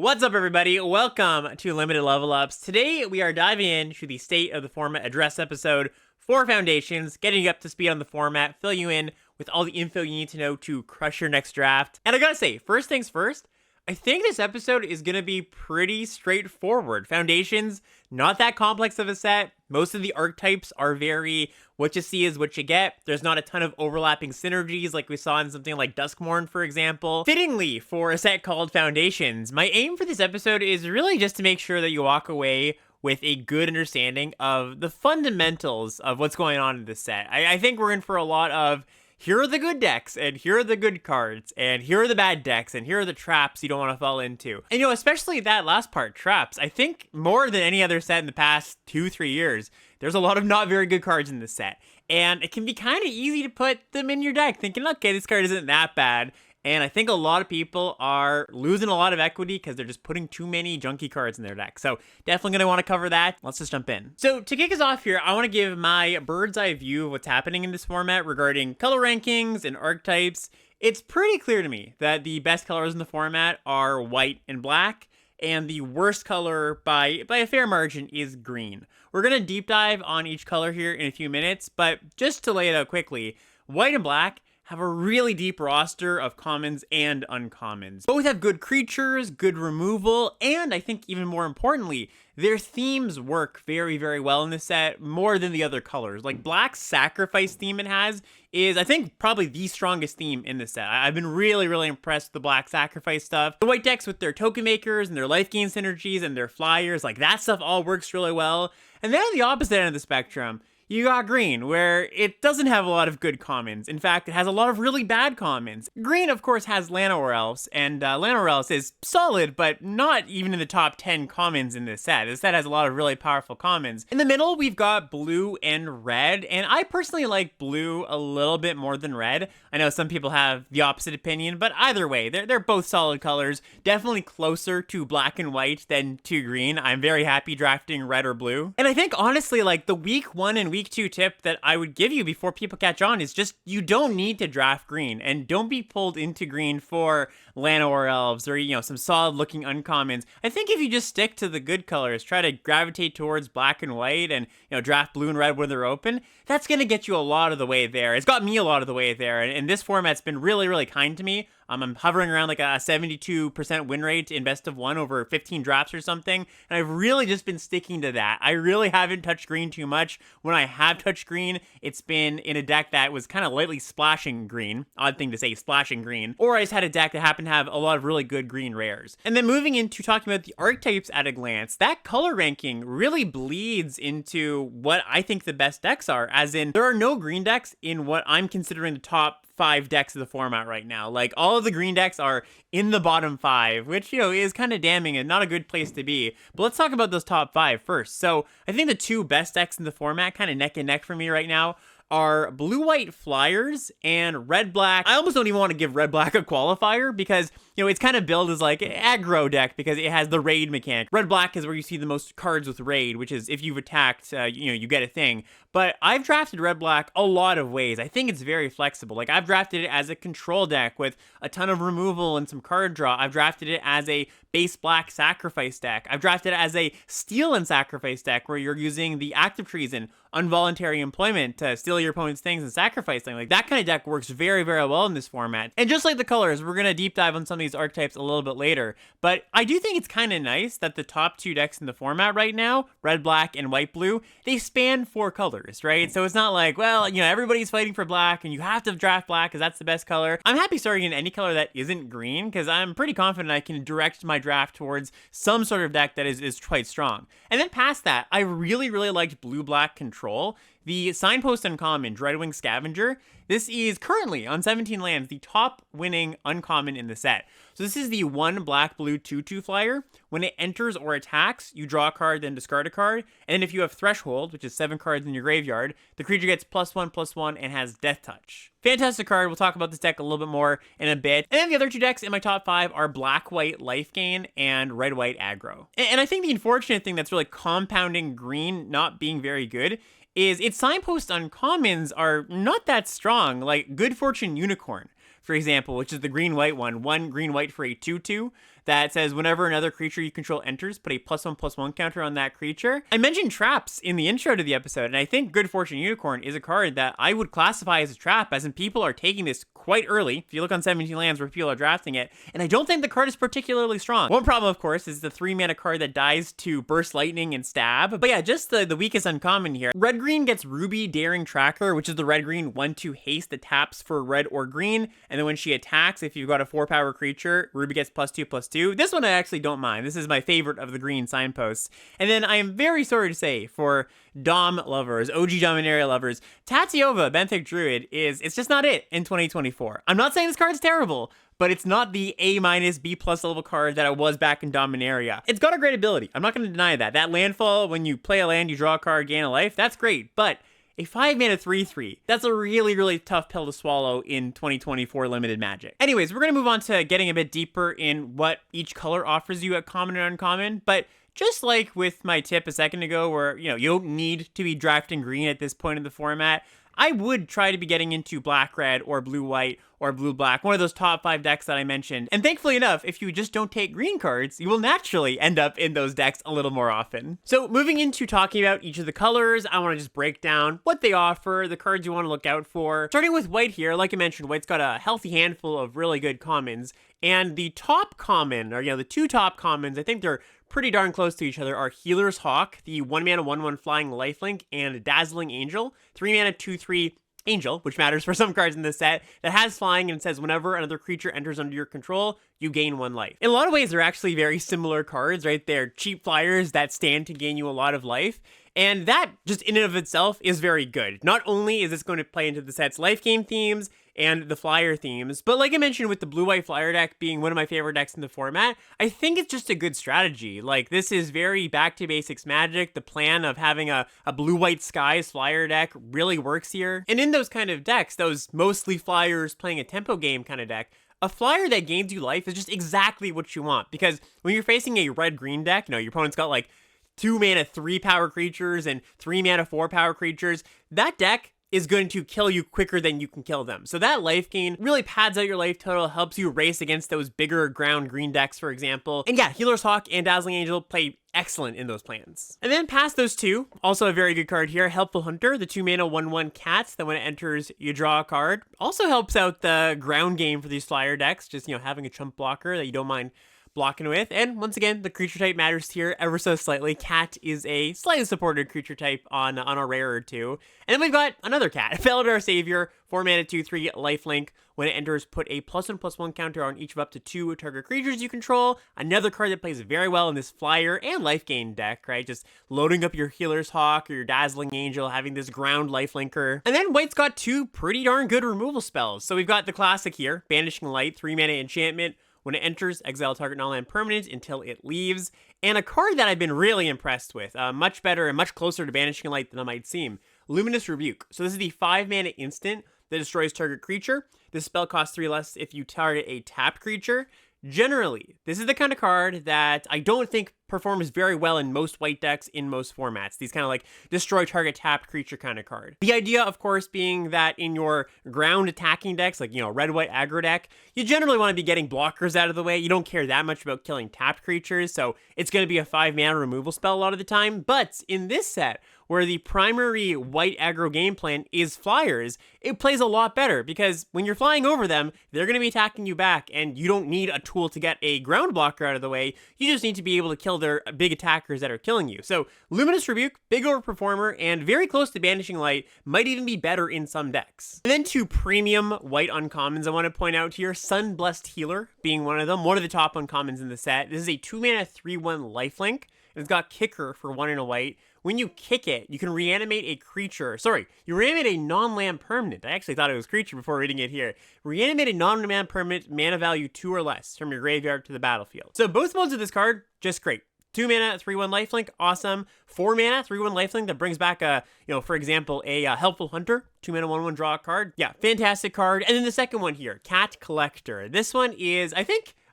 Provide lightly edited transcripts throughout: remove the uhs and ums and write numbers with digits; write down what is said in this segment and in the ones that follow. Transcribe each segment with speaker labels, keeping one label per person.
Speaker 1: What's up, everybody? Welcome to Limited Level Ups. Today, we are diving into the State of the Format Address episode for Foundations, getting you up to speed on the format, fill you in with all the info you need to know to crush your next draft. And I gotta say, first things first, I think this episode is going to be pretty straightforward. Foundations, not that complex of a set. Most of the archetypes are very what you see is what you get. There's not a ton of overlapping synergies like we saw in something like Duskmourn, for example. Fittingly, for a set called Foundations, my aim for this episode is really just to make sure that you walk away with a good understanding of the fundamentals of what's going on in this set. I think we're in for a lot of here are the good decks, and here are the good cards, and here are the bad decks, and here are the traps you don't want to fall into. And, especially that last part, traps. I think more than any other set in the past 2-3 years, there's a lot of not very good cards in this set. And it can be kind of easy to put them in your deck, thinking, okay, this card isn't that bad. And I think a lot of people are losing a lot of equity because they're just putting too many junky cards in their deck. So definitely going to want to cover that. Let's just jump in. So to kick us off here, I want to give my bird's eye view of what's happening in this format regarding color rankings and archetypes. It's pretty clear to me that the best colors in the format are white and black, and the worst color by a fair margin is green. We're going to deep dive on each color here in a few minutes, but just to lay it out quickly, white and black have a really deep roster of commons and uncommons. Both have good creatures, good removal, and I think even more importantly, their themes work very, very well in this set, more than the other colors. Like Black's sacrifice theme it has is, I think, probably the strongest theme in this set. I've been really, really impressed with the Black sacrifice stuff. The white decks with their token makers and their life gain synergies and their flyers, like that stuff all works really well. And then on the opposite end of the spectrum, you got green, where it doesn't have a lot of good commons. In fact, it has a lot of really bad commons. Green, of course, has Llanowar Elves, and Llanowar Elves is solid, but not even in the top 10 commons in this set. This set has a lot of really powerful commons. In the middle, we've got blue and red, and I personally like blue a little bit more than red. I know some people have the opposite opinion, but either way, they're both solid colors. Definitely closer to black and white than to green. I'm very happy drafting red or blue. And I think, honestly, like the week 1 and week 2 tip that I would give you before people catch on is just you don't need to draft green, and don't be pulled into green for Llanowar Elves or some solid looking uncommons. I think if you just stick to the good colors, try to gravitate towards black and white and draft blue and red when they're open, that's going to get you a lot of the way there. It's got me a lot of the way there, and this format's been really, really kind to me. I'm hovering around like a 72% win rate in best of 1 over 15 drafts or something, and I've really just been sticking to that. I really haven't touched green too much. When I have touched green, it's been in a deck that was kind of lightly splashing green. Odd thing to say, splashing green. Or I just had a deck that happened to have a lot of really good green rares. And then moving into talking about the archetypes at a glance, that color ranking really bleeds into what I think the best decks are, as in there are no green decks in what I'm considering the top 5 decks of the format right now. Like all of the green decks are in the bottom 5, which is kind of damning and not a good place to be. But let's talk about those top 5 first. So I think the 2 best decks in the format, kind of neck and neck for me right now, are blue-white flyers and red-black. I almost don't even want to give red-black a qualifier because, it's kind of billed as like an aggro deck because it has the raid mechanic. Red-black is where you see the most cards with raid, which is if you've attacked, you get a thing. But I've drafted red-black a lot of ways. I think it's very flexible. Like I've drafted it as a control deck with a ton of removal and some card draw. I've drafted it as a base black sacrifice deck. I've drafted it as a steal and sacrifice deck where you're using the active treason, involuntary employment to steal your opponent's things and sacrifice them. Like that kind of deck works very, very well in this format. And just like the colors, we're going to deep dive on some of these archetypes a little bit later. But I do think it's kind of nice that the top 2 decks in the format right now, red, black, and white, blue, they span 4 colors, right? So it's not like, well, everybody's fighting for black and you have to draft black because that's the best color. I'm happy starting in any color that isn't green because I'm pretty confident I can direct my draft towards some sort of deck that is quite strong. And then past that, I really, really liked blue-black control. The Signpost Uncommon, Dreadwing Scavenger, this is currently on 17 lands the top winning uncommon in the set. So this is the 1 black-blue 2/2 flyer. When it enters or attacks, you draw a card, then discard a card. And if you have Threshold, which is 7 cards in your graveyard, the creature gets +1/+1 and has Death Touch. Fantastic card. We'll talk about this deck a little bit more in a bit. And then the other 2 decks in my top 5 are black-white life gain and red-white aggro. And I think the unfortunate thing that's really compounding green not being very good is its signpost uncommons are not that strong. Like Good Fortune Unicorn, for example, which is the green-white one green-white for a 2/2. that says whenever another creature you control enters, put a +1/+1 counter on that creature. I mentioned traps in the intro to the episode, and I think Good Fortune Unicorn is a card that I would classify as a trap, as in people are taking this quite early. If you look on 17 lands where people are drafting it, and I don't think the card is particularly strong. One problem, of course, is the 3-mana card that dies to Burst Lightning and Stab. But yeah, just the weakest uncommon here. Red-green gets Ruby Daring Tracker, which is the red-green 1/2 haste that taps for red or green, and then when she attacks, if you've got a 4-power creature, Ruby gets +2/+2. This one I actually don't mind. This is my favorite of the green signposts. And then I am very sorry to say, for Dom lovers, OG Dominaria lovers, Tatiova, Benthic Druid it's just not it in 2024. I'm not saying this card's terrible, but it's not the A-, B+ level card that it was back in Dominaria. It's got a great ability. I'm not going to deny that. That landfall, when you play a land, you draw a card, gain a life, that's great. But a 5-mana 3/3, that's a really, really tough pill to swallow in 2024 limited Magic. Anyways, we're going to move on to getting a bit deeper in what each color offers you at common and uncommon, but just like with my tip a second ago where, you don't need to be drafting green at this point in the format, I would try to be getting into black-red or blue-white or blue-black, one of those top 5 decks that I mentioned. And thankfully enough, if you just don't take green cards, you will naturally end up in those decks a little more often. So moving into talking about each of the colors, I want to just break down what they offer, the cards you want to look out for. Starting with white here, like I mentioned, white's got a healthy handful of really good commons. And the top common, or the 2 top commons, I think they're pretty darn close to each other, are Healer's Hawk, the 1-mana 1/1 flying lifelink, and Dazzling Angel, 3-mana 2/3 Angel, which matters for some cards in this set, that has flying and says whenever another creature enters under your control, you gain 1 life. In a lot of ways, they're actually very similar cards, right? They're cheap flyers that stand to gain you a lot of life. And that, just in and of itself, is very good. Not only is this going to play into the set's life gain themes and the flyer themes, but like I mentioned with the blue-white flyer deck being one of my favorite decks in the format, I think it's just a good strategy. Like, this is very back-to-basics Magic. The plan of having a blue-white skies flyer deck really works here. And in those kind of decks, those mostly flyers playing a tempo game kind of deck, a flyer that gains you life is just exactly what you want. Because when you're facing a red-green deck, your opponent's got like 2-mana 3-power creatures and 3-mana 4-power creatures, that deck is going to kill you quicker than you can kill them. So that life gain really pads out your life total, helps you race against those bigger ground green decks, for example. And yeah, Healer's Hawk and Dazzling Angel play excellent in those plans. And then past those two, also a very good card here, Helpful Hunter, the 2-mana 1/1 cat that when it enters, you draw a card. Also helps out the ground game for these flyer decks, just, having a chump blocker that you don't mind blocking with. And once again, the creature type matters here ever so slightly. Cat is a slightly supported creature type on a rare or two. And then we've got another cat, Felidar Savior, 4-mana 2/3 lifelink. When it enters, put a +1/+1 counter on each of up to 2 target creatures you control. Another card that plays very well in this flyer and life gain deck, right? Just loading up your Healer's Hawk or your Dazzling Angel, having this ground lifelinker. And then white's got 2 pretty darn good removal spells. So we've got the classic here, Banishing Light, 3-mana enchantment. When it enters, exile target non-land permanent until it leaves. And a card that I've been really impressed with, much better and much closer to Banishing Light than it might seem, Luminous Rebuke. So this is the 5-mana instant that destroys target creature. This spell costs 3 less if you target a tapped creature. Generally, this is the kind of card that I don't think performs very well in most white decks in most formats. These kind of like destroy target tapped creature kind of card. The idea, of course, being that in your ground attacking decks, like, red-white aggro deck, you generally want to be getting blockers out of the way. You don't care that much about killing tapped creatures, so it's going to be a 5-mana removal spell a lot of the time. But in this set, where the primary white aggro game plan is flyers, it plays a lot better because when you're flying over them, they're going to be attacking you back, and you don't need a tool to get a ground blocker out of the way. You just need to be able to kill their big attackers that are killing you. So Luminous Rebuke, big overperformer, and very close to Banishing Light, might even be better in some decks. And then 2 premium white uncommons I want to point out here, Sunblessed Healer being one of them, one of the top uncommons in the set. This is a 2-mana 3/1 lifelink. It's got Kicker for 1 and a white. When you kick it, you can reanimate a creature. Sorry, you reanimate a non-land permanent. I actually thought it was creature before reading it here. Reanimate a non-land permanent, mana value 2 or less from your graveyard to the battlefield. So both modes of this card, just great. 2-mana 3/1 lifelink, awesome. 4-mana 3/1 lifelink that brings back for example, a Helpful Hunter, 2-mana 1/1 draw a card. Yeah, fantastic card. And then the second one here, Cat Collector. This one is,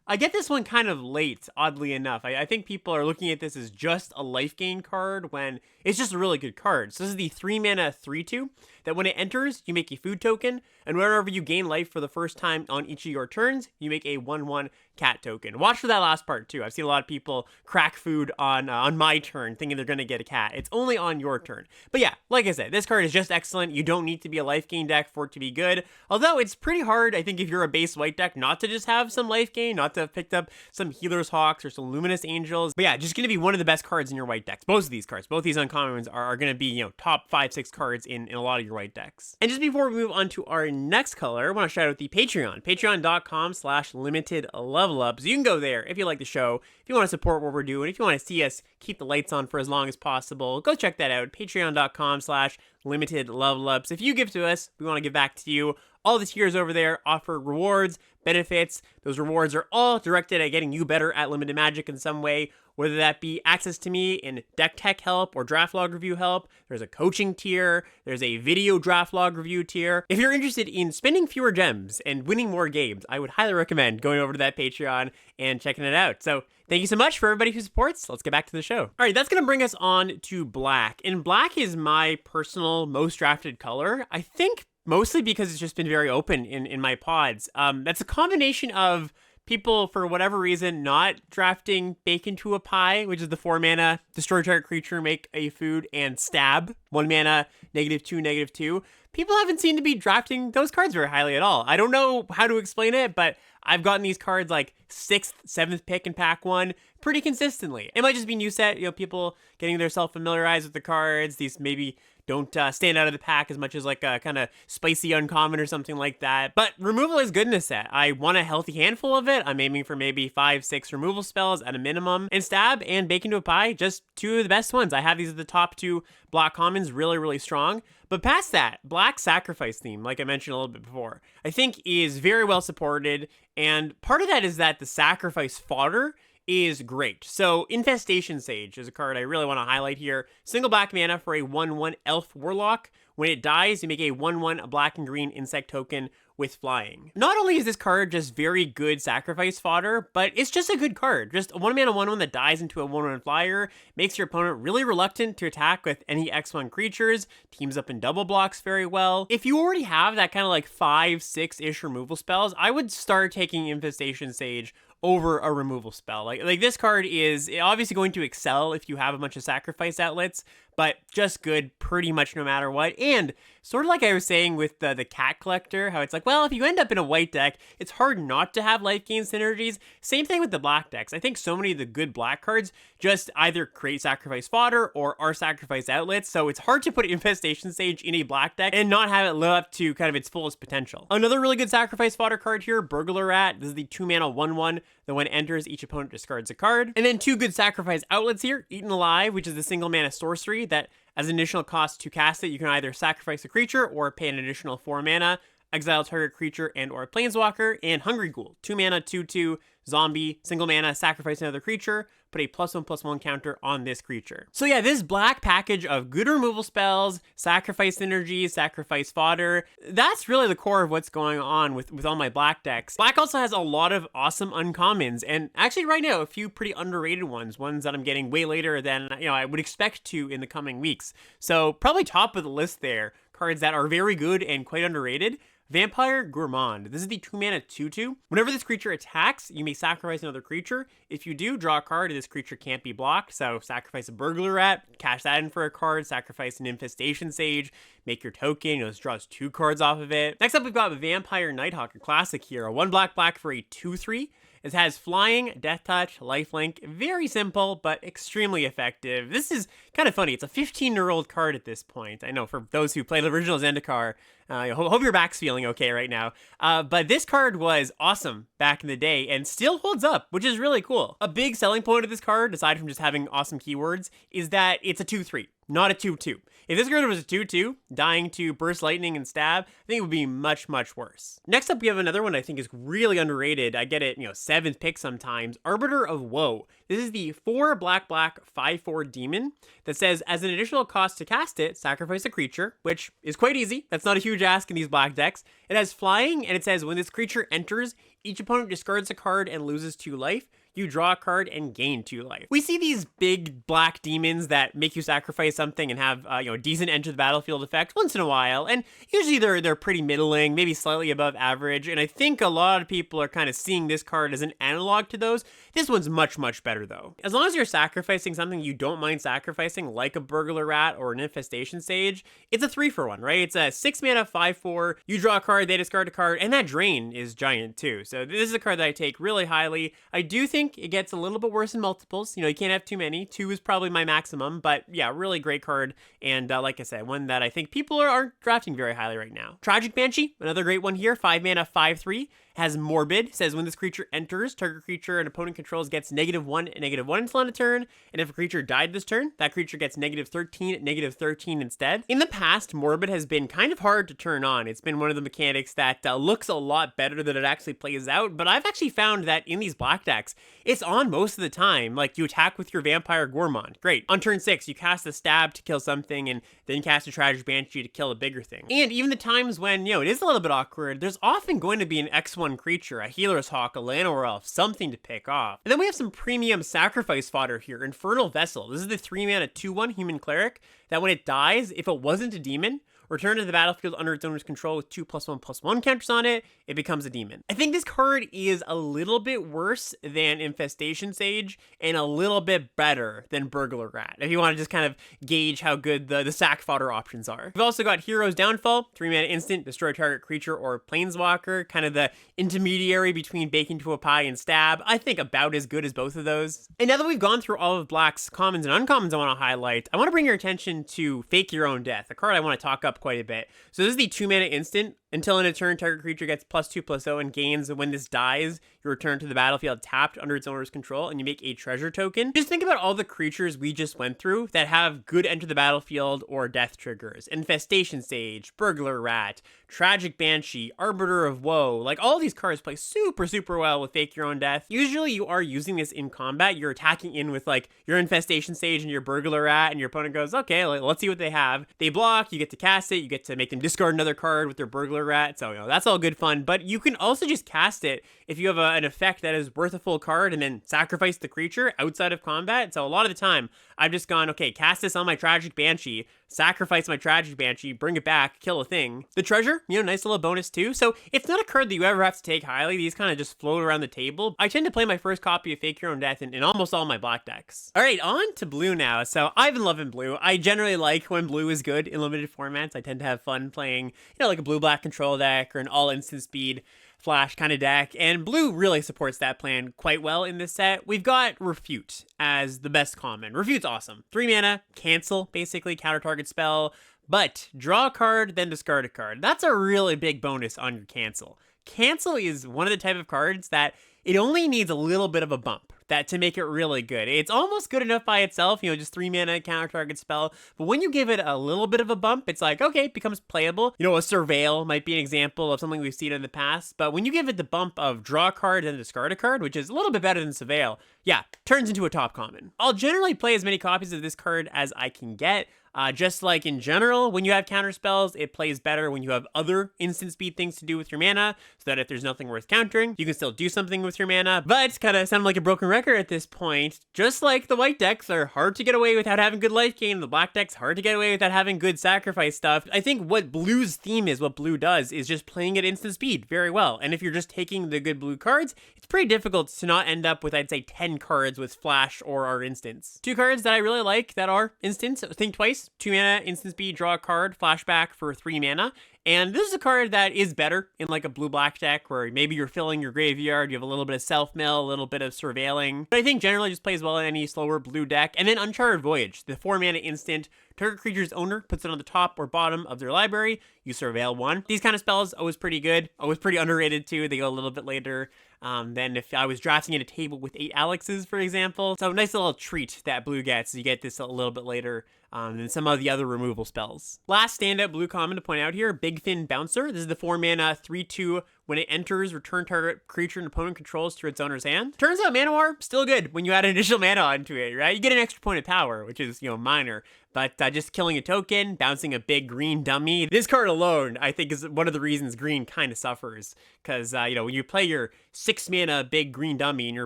Speaker 1: I get this one kind of late, oddly enough. I think people are looking at this as just a life gain card when it's just a really good card. So this is the 3-mana 3/2 that when it enters, you make a food token, and whenever you gain life for the first time on each of your turns, you make a 1/1 cat token. Watch for that last part too. I've seen a lot of people crack food on my turn thinking they're going to get a cat. It's only on your turn. But yeah, like I said, this card is just excellent. You don't need to be a life gain deck for it to be good. Although it's pretty hard, I think, if you're a base white deck, not to just have some life gain, not to have picked up some Healer's Hawks or some Luminous Angels. But yeah, just going to be one of the best cards in your white decks. Both of these cards, both these uncommons are going to be, you know, top 5-6 cards in a lot of your white decks. And just before we move on to our next color, I want to shout out the Patreon, patreon.com/limitedlevelups. You can go there if you like the show, if you want to support what we're doing, if you want to see us keep the lights on for as long as possible, go check that out, patreon.com/limitedlevelups. If you give to us, we want to give back to you. All the tiers over there offer rewards, benefits. Those rewards are all directed at getting you better at limited magic in some way, whether that be access to me in deck tech help or draft log review help. There's a coaching tier. There's a video draft log review tier. If you're interested in spending fewer gems and winning more games, I would highly recommend going over to that Patreon and checking it out. So thank you so much for everybody who supports. Let's get back to the show. All right, that's going to bring us on to black. And black is my personal most drafted color. I think mostly because it's just been very open in my pods. That's a combination of people, for whatever reason, not drafting Bake into a Pie, which is the 4-mana, destroy target creature, make a food, and stab, 1-mana, -2/-2. People haven't seemed to be drafting those cards very highly at all. I don't know how to explain it, but I've gotten these cards like 6th, 7th pick in pack 1 pretty consistently. It might just be new set, you know, people getting themselves familiarized with the cards. These maybe don't stand out of the pack as much as like a kind of spicy uncommon or something like that. But removal is good in this set. I want a healthy handful of it. I'm aiming for maybe 5-6 removal spells at a minimum. And stab and Bake into a Pie, just two of the best ones. I have these at the top 2 black commons, really, really strong. But past that, black sacrifice theme, like I mentioned a little bit before, I think is very well supported. And part of that is that the sacrifice fodder is great. So Infestation Sage is a card I really want to highlight here. Single black mana for a 1/1 Elf Warlock. When it dies, you make a 1/1 black and green insect token with flying. Not only is this card just very good sacrifice fodder, but it's just a good card. Just a 1-mana 1/1 that dies into a 1/1 flyer, makes your opponent really reluctant to attack with any X1 creatures, teams up in double blocks very well. If you already have that kind of like 5-6-ish removal spells, I would start taking Infestation Sage over a removal spell. Like this card is obviously going to excel if you have a bunch of sacrifice outlets, but just good pretty much no matter what. And sort of like I was saying with the cat collector, how it's like, well, if you end up in a white deck, it's hard not to have life gain synergies. Same thing with the black decks. I think so many of the good black cards just either create sacrifice fodder or are sacrifice outlets, so it's hard to put Infestation Sage in a black deck and not have it live up to kind of its fullest potential. Another really good sacrifice fodder card here, Burglar Rat. This is the 2-mana 1/1 that when it enters, each opponent discards a card. And then 2 good sacrifice outlets here, Eaten Alive, which is the single mana sorcery that as an additional cost to cast it, you can either sacrifice a creature or pay an additional 4 mana, exile target creature and or planeswalker, and Hungry Ghoul, 2-mana 2/2 zombie, single mana, sacrifice another creature, put a +1/+1 counter on this creature. So yeah, this black package of good removal spells, sacrifice synergies, sacrifice fodder, that's really the core of what's going on with all my black decks. Black also has a lot of awesome uncommons, and actually right now, a few pretty underrated ones that I'm getting way later than I would expect to in the coming weeks. So probably top of the list there, cards that are very good and quite underrated. Vampire Gourmand. This is the 2-mana 2/2. Whenever this creature attacks, you may sacrifice another creature. If you do, draw a card, and this creature can't be blocked. So sacrifice a Burglar Rat, cash that in for a card, sacrifice an Infestation Sage, make your token, this draws 2 cards off of it. Next up, we've got Vampire Nighthawk, a classic hero. 1 black for a 2/3. It has flying, death touch, lifelink. Very simple, but extremely effective. This is kind of funny. It's a 15-year-old card at this point. I know for those who played the original Zendikar, hope your back's feeling okay right now. But this card was awesome back in the day and still holds up, which is really cool. A big selling point of this card, aside from just having awesome keywords, is that it's a 2/3, not a 2/2. If this card was a 2/2, dying to burst lightning and stab, I think it would be much, much worse. Next up, we have another one I think is really underrated. I get it, 7th pick sometimes. Arbiter of Woe. This is the 4 black 5/4 demon that says, as an additional cost to cast it, sacrifice a creature, which is quite easy. That's not a huge ask in these black decks. It has flying, and it says, when this creature enters, each opponent discards a card and loses 2 life. you draw a card and gain 2 life. We see these big black demons that make you sacrifice something and have decent enter the battlefield effect once in a while, and usually they're pretty middling, maybe slightly above average, and I think a lot of people are kind of seeing this card as an analog to those. This one's much better though. As long as you're sacrificing something you don't mind sacrificing, like a Burglar Rat or an Infestation Sage, it's a 3-for-1, right? It's a 6 mana 5/4, you draw a card, they discard a card, and that drain is giant too. So this is a card that I take really highly. I do think it gets a little bit worse in multiples. You can't have too many. 2 is probably my maximum, but yeah, really great card. And like I said, one that I think people aren't drafting very highly right now. Tragic Banshee, another great one here, 5 mana 5/3. Has Morbid, says when this creature enters, target creature an opponent controls gets -1 and -1 until end of turn, and if a creature died this turn, that creature gets -13, -13 instead. In the past, Morbid has been kind of hard to turn on. It's been one of the mechanics that looks a lot better than it actually plays out, but I've actually found that in these black decks, it's on most of the time. Like, you attack with your Vampire Gourmand, great. On turn 6, you cast a Stab to kill something, and then cast a Tragic Banshee to kill a bigger thing. And even the times when, it is a little bit awkward, there's often going to be an X1 creature, a Healer's Hawk, a Llanowar Elf, something to pick off. And then we have some premium sacrifice fodder here. Infernal Vessel. This is the 3 mana 2/1 human cleric that when it dies, if it wasn't a demon, return to the battlefield under its owner's control with 2+1/+1 counters on it, it becomes a demon. I think this card is a little bit worse than Infestation Sage and a little bit better than Burglar Rat, if you want to just kind of gauge how good the sack fodder options are. We've also got Hero's Downfall, 3 mana instant, destroy target creature or planeswalker, kind of the intermediary between Bake Into a Pie and Stab. I think about as good as both of those. And now that we've gone through all of Black's commons and uncommons I want to highlight, I want to bring your attention to Fake Your Own Death, a card I want to talk up quite a bit. So this is the 2 mana instant. Until in a turn, target creature gets +2/+0 and gains. When this dies, you return to the battlefield tapped under its owner's control, and you make a treasure token. Just think about all the creatures we just went through that have good enter the battlefield or death triggers. Infestation Sage, Burglar Rat, Tragic Banshee, Arbiter of Woe. Like, all these cards play super well with Fake Your Own Death. Usually you are using this in combat. You're attacking in with like your Infestation Sage and your Burglar Rat, and your opponent goes, okay, let's see what they have. They block, you get to cast it, you get to make them discard another card with their Burglar Rat, so that's all good fun. But you can also just cast it if you have an effect that is worth a full card and then sacrifice the creature outside of combat. So a lot of the time I've just gone, okay, cast this on my Tragic Banshee, sacrifice my Tragic Banshee, bring it back, kill a thing. The treasure, nice little bonus too. So it's not a card that you ever have to take highly. These kind of just float around the table. I tend to play my first copy of Fake Your Own Death in almost all my black decks. All right, on to blue now. So I've been loving blue. I generally like when blue is good in limited formats. I tend to have fun playing, like a blue-black control deck or an all instant speed flash kind of deck, and blue really supports that plan quite well in this set. We've got Refute as the best common. Refute's awesome. 3 mana, cancel, basically, counter target spell, but draw a card, then discard a card. That's a really big bonus on your cancel. Cancel is one of the type of cards that it only needs a little bit of a bump to make it really good. It's almost good enough by itself, just 3 mana counter target spell, but when you give it a little bit of a bump, it's like, okay, it becomes playable. A Surveil might be an example of something we've seen in the past, but when you give it the bump of draw a card and discard a card, which is a little bit better than Surveil, yeah, turns into a top common. I'll generally play as many copies of this card as I can get. Just like in general, when you have counter spells, it plays better when you have other instant speed things to do with your mana, so that if there's nothing worth countering, you can still do something with your mana. But kind of sound like a broken record at this point. Just like the white decks are hard to get away without having good life gain, the black decks hard to get away without having good sacrifice stuff. I think what blue's theme is, what blue does, is just playing at instant speed very well. And if you're just taking the good blue cards, it's pretty difficult to not end up with, I'd say, 10 cards with flash or are instants. 2 cards that I really like that are instants, think twice. 2 mana, instant speed, draw a card, flashback for 3 mana. And this is a card that is better in like a blue-black deck where maybe you're filling your graveyard, you have a little bit of self-mill, a little bit of surveilling. But I think generally just plays well in any slower blue deck. And then Uncharted Voyage, the 4 mana instant, target creature's owner puts it on the top or bottom of their library, you surveil 1. These kind of spells, always pretty good, always pretty underrated too. They go a little bit later than if I was drafting at a table with 8 Alexes, for example. So nice little treat that blue gets. You get this a little bit later than some of the other removal spells. Last standout blue common to point out here, Big Fin Bouncer. This is the 4 mana 3/2. When it enters, return target creature and opponent controls to its owner's hand. Turns out Manowar, still good when you add initial mana onto it, right? You get an extra point of power, which is, minor. But just killing a token, bouncing a big green dummy. This card alone, I think, is one of the reasons green kind of suffers. Because, when you play your 6 mana big green dummy and your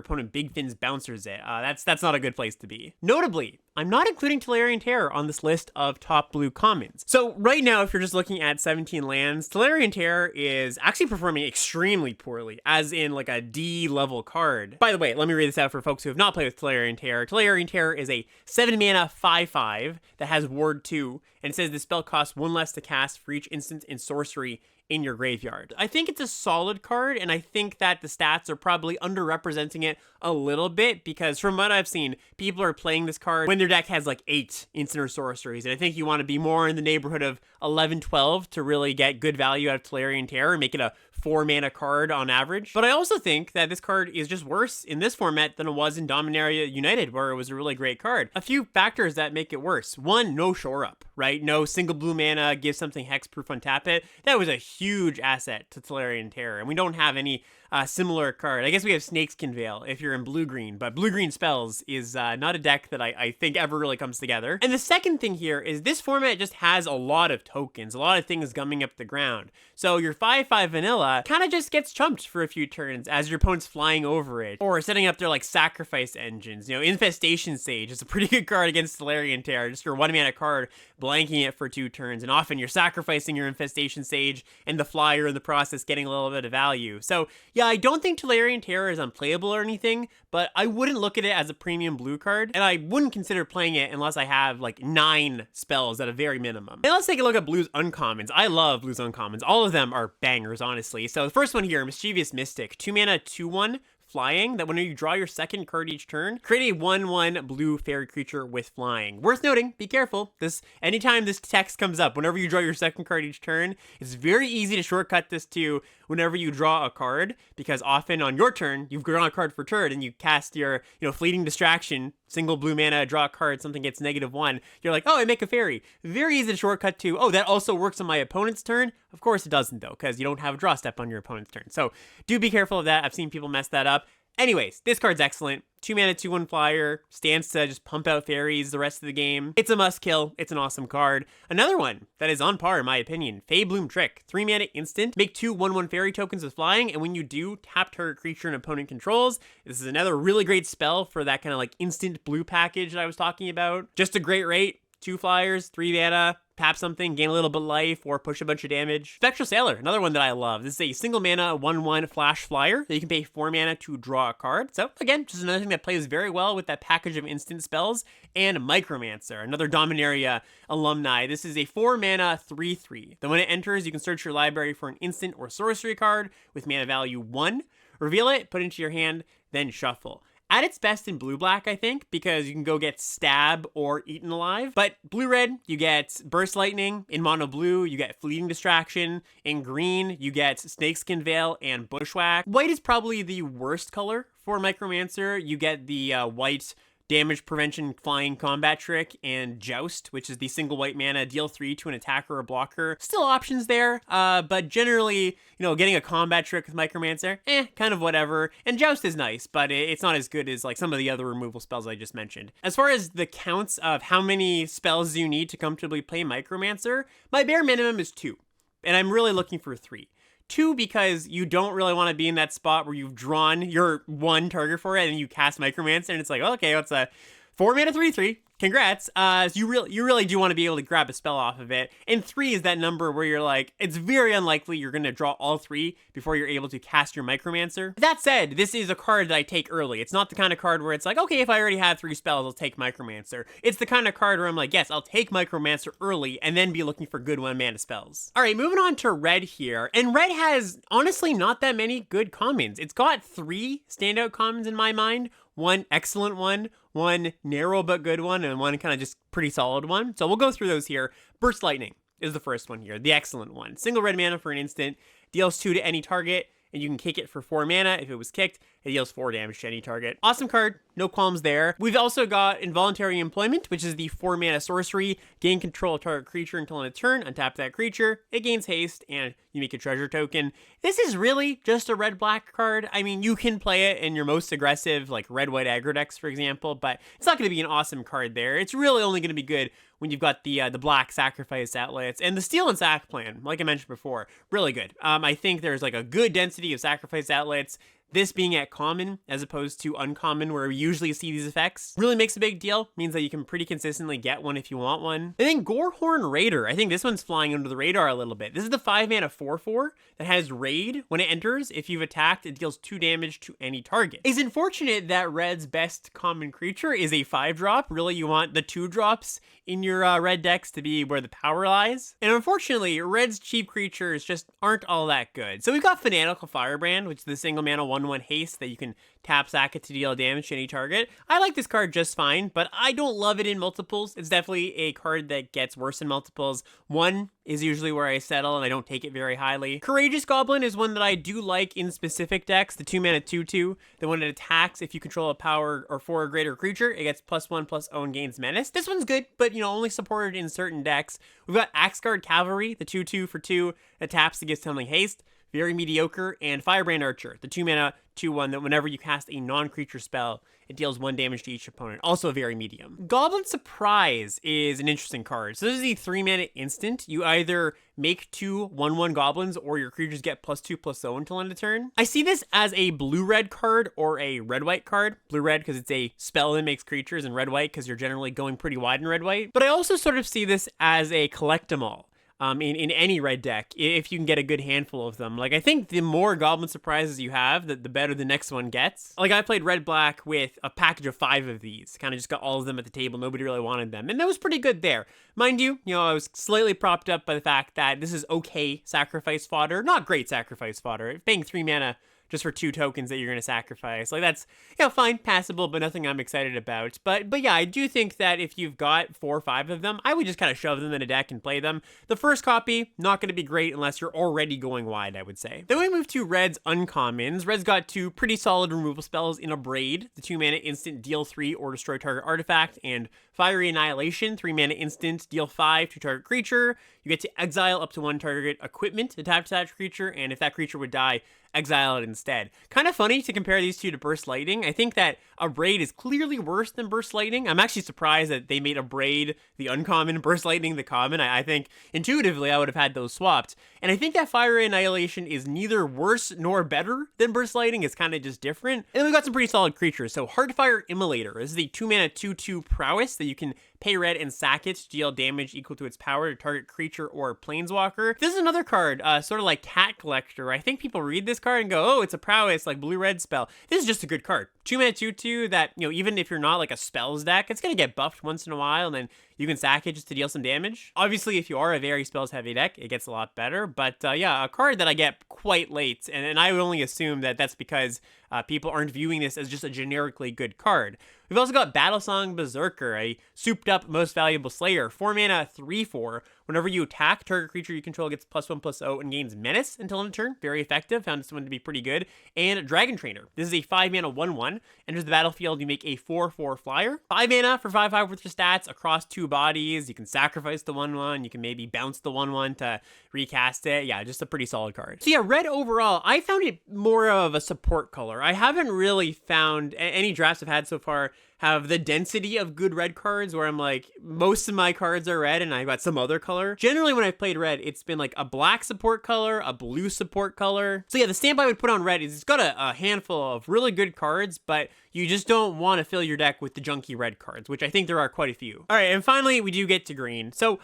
Speaker 1: opponent Big Fins bouncers it, that's not a good place to be. Notably, I'm not including Tolarian Terror on this list of top blue commons. So right now, if you're just looking at 17 lands, Tolarian Terror is actually performing extremely poorly, as in like a D level card. By the way, let me read this out for folks who have not played with Tolarian Terror. Tolarian Terror is a 7 mana 5/5 that has Ward 2, and it says the spell costs 1 less to cast for each instant and sorcery in your graveyard. I think it's a solid card, and I think that the stats are probably underrepresenting it a little bit, because from what I've seen, people are playing this card when their deck has like 8 instant or sorceries, and I think you want to be more in the neighborhood of 11, 12 to really get good value out of Tolarian Terror and make it a 4 mana card on average. But I also think that this card is just worse in this format than it was in Dominaria United, where it was a really great card. A few factors that make it worse. One, no shore up, right? No single blue mana, give something hexproof, untap it. That was a huge asset to Tolarian Terror, and we don't have any similar card. I guess we have Snakeskin Veil if you're in blue-green, but blue-green spells is not a deck that I think ever really comes together. And the second thing here is this format just has a lot of tokens, a lot of things gumming up the ground. So your 5/5 vanilla kind of just gets chumped for a few turns as your opponent's flying over it, or setting up their like sacrifice engines. Infestation Sage is a pretty good card against Tolarian Terror, just your 1 mana card, blanking it for 2 turns, and often you're sacrificing your Infestation Sage and the flyer in the process getting a little bit of value. So yeah, I don't think Tolarian Terror is unplayable or anything, but I wouldn't look at it as a premium blue card, and I wouldn't consider playing it unless I have like 9 spells at a very minimum. And let's take a look at blue's uncommons. I love blue's uncommons. All of them are bangers, honestly. So the first one here, Mischievous Mystic, 2 mana, 2/1. Flying, that when you draw your second card each turn, create a 1/1 blue fairy creature with flying. Worth noting, be careful. Anytime this text comes up, whenever you draw your second card each turn, it's very easy to shortcut this to whenever you draw a card, because often on your turn, you've drawn a card for turn and you cast your, fleeting distraction, single blue mana, draw a card, something gets -1. You're like, oh, I make a fairy. Very easy to shortcut to, oh, that also works on my opponent's turn. Of course it doesn't though, because you don't have a draw step on your opponent's turn. So do be careful of that. I've seen people mess that up. Anyways, this card's excellent. 2 mana, 2/1 flyer, stands to just pump out fairies the rest of the game. It's a must kill. It's an awesome card. Another one that is on par in my opinion, Feybloom Trick. 3 mana instant, make 2 1/1 fairy tokens with flying, and when you do, tap target creature an opponent controls. This is another really great spell for that kind of like instant blue package that I was talking about. Just a great rate. 2 flyers, 3 mana, tap something, gain a little bit of life, or push a bunch of damage. Spectral Sailor, another one that I love. This is a single mana 1/1 flash flyer that you can pay 4 mana to draw a card. So again, just another thing that plays very well with that package of instant spells. And Micromancer, another Dominaria alumni. This is a 4 mana 3/3. Then when it enters, you can search your library for an instant or sorcery card with mana value 1. Reveal it, put it into your hand, then shuffle. At its best in blue-black, I think, because you can go get Stab or Eaten Alive. But blue-red, you get Burst Lightning. In mono-blue, you get Fleeting Distraction. In green, you get Snakeskin Veil and Bushwhack. White is probably the worst color for Micromancer. You get the white damage prevention flying combat trick, and Joust, which is the single white mana, deal 3 to an attacker or blocker. Still options there, but generally, getting a combat trick with Micromancer, kind of whatever. And Joust is nice, but it's not as good as like some of the other removal spells I just mentioned. As far as the counts of how many spells you need to comfortably play Micromancer, my bare minimum is 2, and I'm really looking for 3. 2, because you don't really want to be in that spot where you've drawn your 1 target for it and you cast Micromancer and it's like, okay, what's a 4 mana 3/3? Congrats. So you really do want to be able to grab a spell off of it. And 3 is that number where you're like, it's very unlikely you're going to draw all 3 before you're able to cast your Micromancer. That said, this is a card that I take early. It's not the kind of card where it's like, okay, if I already have 3 spells, I'll take Micromancer. It's the kind of card where I'm like, yes, I'll take Micromancer early and then be looking for good 1 mana spells. All right, moving on to red here. And red has honestly not that many good commons. It's got 3 standout commons in my mind. 1 excellent one, 1 narrow but good one, and 1 kind of just pretty solid one. So we'll go through those here. Burst Lightning is the first one here, the excellent one. Single red mana for an instant, deals 2 to any target, and you can kick it for 4 mana if it was kicked, It deals 4 damage to any target. Awesome card, no qualms there. We've also got Involuntary Employment, which is the 4-mana sorcery. Gain control of target creature until end of turn. Untap that creature. It gains haste, and you make a treasure token. This is really just a red-black card. I mean, you can play it in your most aggressive, like red-white aggro decks, for example, but it's not going to be an awesome card there. It's really only going to be good when you've got the black sacrifice outlets and the steal and sack plan, like I mentioned before, really good. I think there's like a good density of sacrifice outlets. This being at common as opposed to uncommon where we usually see these effects really makes a big deal. Means that you can pretty consistently get one if you want one. And then Gorehorn Raider. I think this one's flying under the radar a little bit. This is the 5-mana 4/4 that has Raid. When it enters, if you've attacked, it deals 2 damage to any target. It's unfortunate that Red's best common creature is a 5-drop. Really, you want the 2-drops in your red decks to be where the power lies. And unfortunately, Red's cheap creatures just aren't all that good. So we've got Fanatical Firebrand, which is the single mana 1/1 haste that you can tap sack it to deal damage to any target. I like this card just fine, but I don't love it in multiples. It's definitely a card that gets worse in multiples. 1 is usually where I settle, and I don't take it very highly. Courageous Goblin is one that I do like in specific decks. The 2-mana 2/2, the one that attacks if you control a power or 4 or greater creature, it gets +1/+0 and gains menace. This one's good, but only supported in certain decks. We've got Axguard Cavalry, the 2/2 for 2, that taps to get Tunneling Haste. Very mediocre. And Firebrand Archer, the 2-mana 2/1 that whenever you cast a non-creature spell, it deals 1 damage to each opponent. Also very medium. Goblin Surprise is an interesting card. So this is the 3-mana instant. You either make 2 1/1 goblins or your creatures get +2/+0 until end of turn. I see this as a blue-red card or a red-white card. Blue-red because it's a spell that makes creatures, and red-white because you're generally going pretty wide in red-white. But I also sort of see this as a collect 'em all. In any red deck, if you can get a good handful of them. Like, I think the more Goblin Surprises you have, the better the next one gets. Like, I played red-black with a package of 5 of these. Kind of just got all of them at the table. Nobody really wanted them. And that was pretty good there. Mind you, I was slightly propped up by the fact that this is okay sacrifice fodder. Not great sacrifice fodder. Paying 3 mana just for 2 tokens that you're going to sacrifice. Like, that's, fine, passable, but nothing I'm excited about. But yeah, I do think that if you've got 4 or 5 of them, I would just kind of shove them in a deck and play them. The first copy, not going to be great unless you're already going wide, I would say. Then we move to Red's uncommons. Red's got 2 pretty solid removal spells in Abrade. The 2-mana instant, deal 3 or destroy target artifact, and Fiery Annihilation, 3-mana instant, deal 5 to target creature. You get to exile up to 1 target equipment attached to that creature, and if that creature would die, exile it instead. Kind of funny to compare these two to Burst Lightning. I think that Abrade is clearly worse than Burst Lightning. I'm actually surprised that they made Abrade the uncommon, Burst Lightning the common. I think intuitively I would have had those swapped. And I think that Fiery Annihilation is neither worse nor better than Burst Lightning. It's kind of just different. And then we've got some pretty solid creatures. So Heartfire Immolator. This is the 2-mana 2/2 prowess that you can pay red and sack it to deal damage equal to its power to target creature or planeswalker. This is another card, sort of like Cat Collector. I think people read this card and go, oh, it's a prowess, like blue-red spell. This is just a good card. 2-mana 2/2 that, even if you're not like a spells deck, it's going to get buffed once in a while, and then you can sack it just to deal some damage. Obviously, if you are a very spells-heavy deck, it gets a lot better. But yeah, a card that I get quite late, and I would only assume that that's because people aren't viewing this as just a generically good card. We've also got Battlesong Berserker, a souped-up Most Valuable Slayer. 4-mana 3/4. Whenever you attack, target creature you control gets +1/+0 and gains menace until end of turn. Very effective. Found this one to be pretty good. And Dragon Trainer. This is a 5-mana 1/1. Enters the battlefield, you make a 4/4 flyer. 5 mana for 5/5 worth of stats across 2 bodies. You can sacrifice the 1/1. You can maybe bounce the 1/1 to recast it. Yeah, just a pretty solid card. So yeah, red overall, I found it more of a support color. I haven't really found any drafts I've had so far have the density of good red cards where I'm like, most of my cards are red and I've got some other color. Generally, when I've played red, it's been like a black support color, a blue support color. So yeah, the stamp I would put on red is it's got a handful of really good cards, but you just don't want to fill your deck with the junky red cards, which I think there are quite a few. All right, and finally, we do get to green. So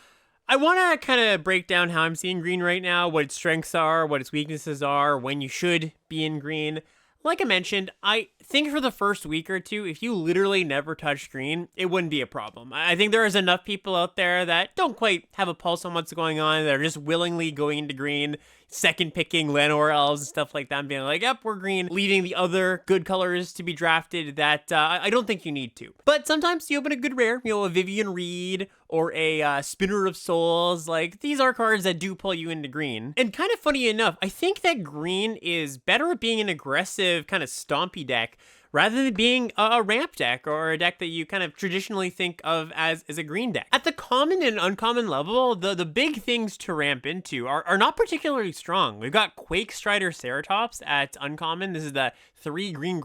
Speaker 1: I want to kind of break down how I'm seeing green right now, what its strengths are, what its weaknesses are, when you should be in green. Like I mentioned, I think for the first week or two, if you literally never touch green, it wouldn't be a problem. I think there is enough people out there that don't quite have a pulse on what's going on, that are just willingly going into green. second picking Llanowar elves and stuff like that, and being like, yep, we're green, leaving the other good colors to be drafted that I don't think you need to. But sometimes you open a good rare, a Vivian Reed or a Spinner of Souls. Like, these are cards that do pull you into green. And kind of funny enough, I think that green is better at being an aggressive kind of stompy deck rather than being a ramp deck or a deck that you kind of traditionally think of as a green deck. At the common and uncommon level, the big things to ramp into are not particularly strong. We've got Quake Strider Ceratops at uncommon. This is the 3 green,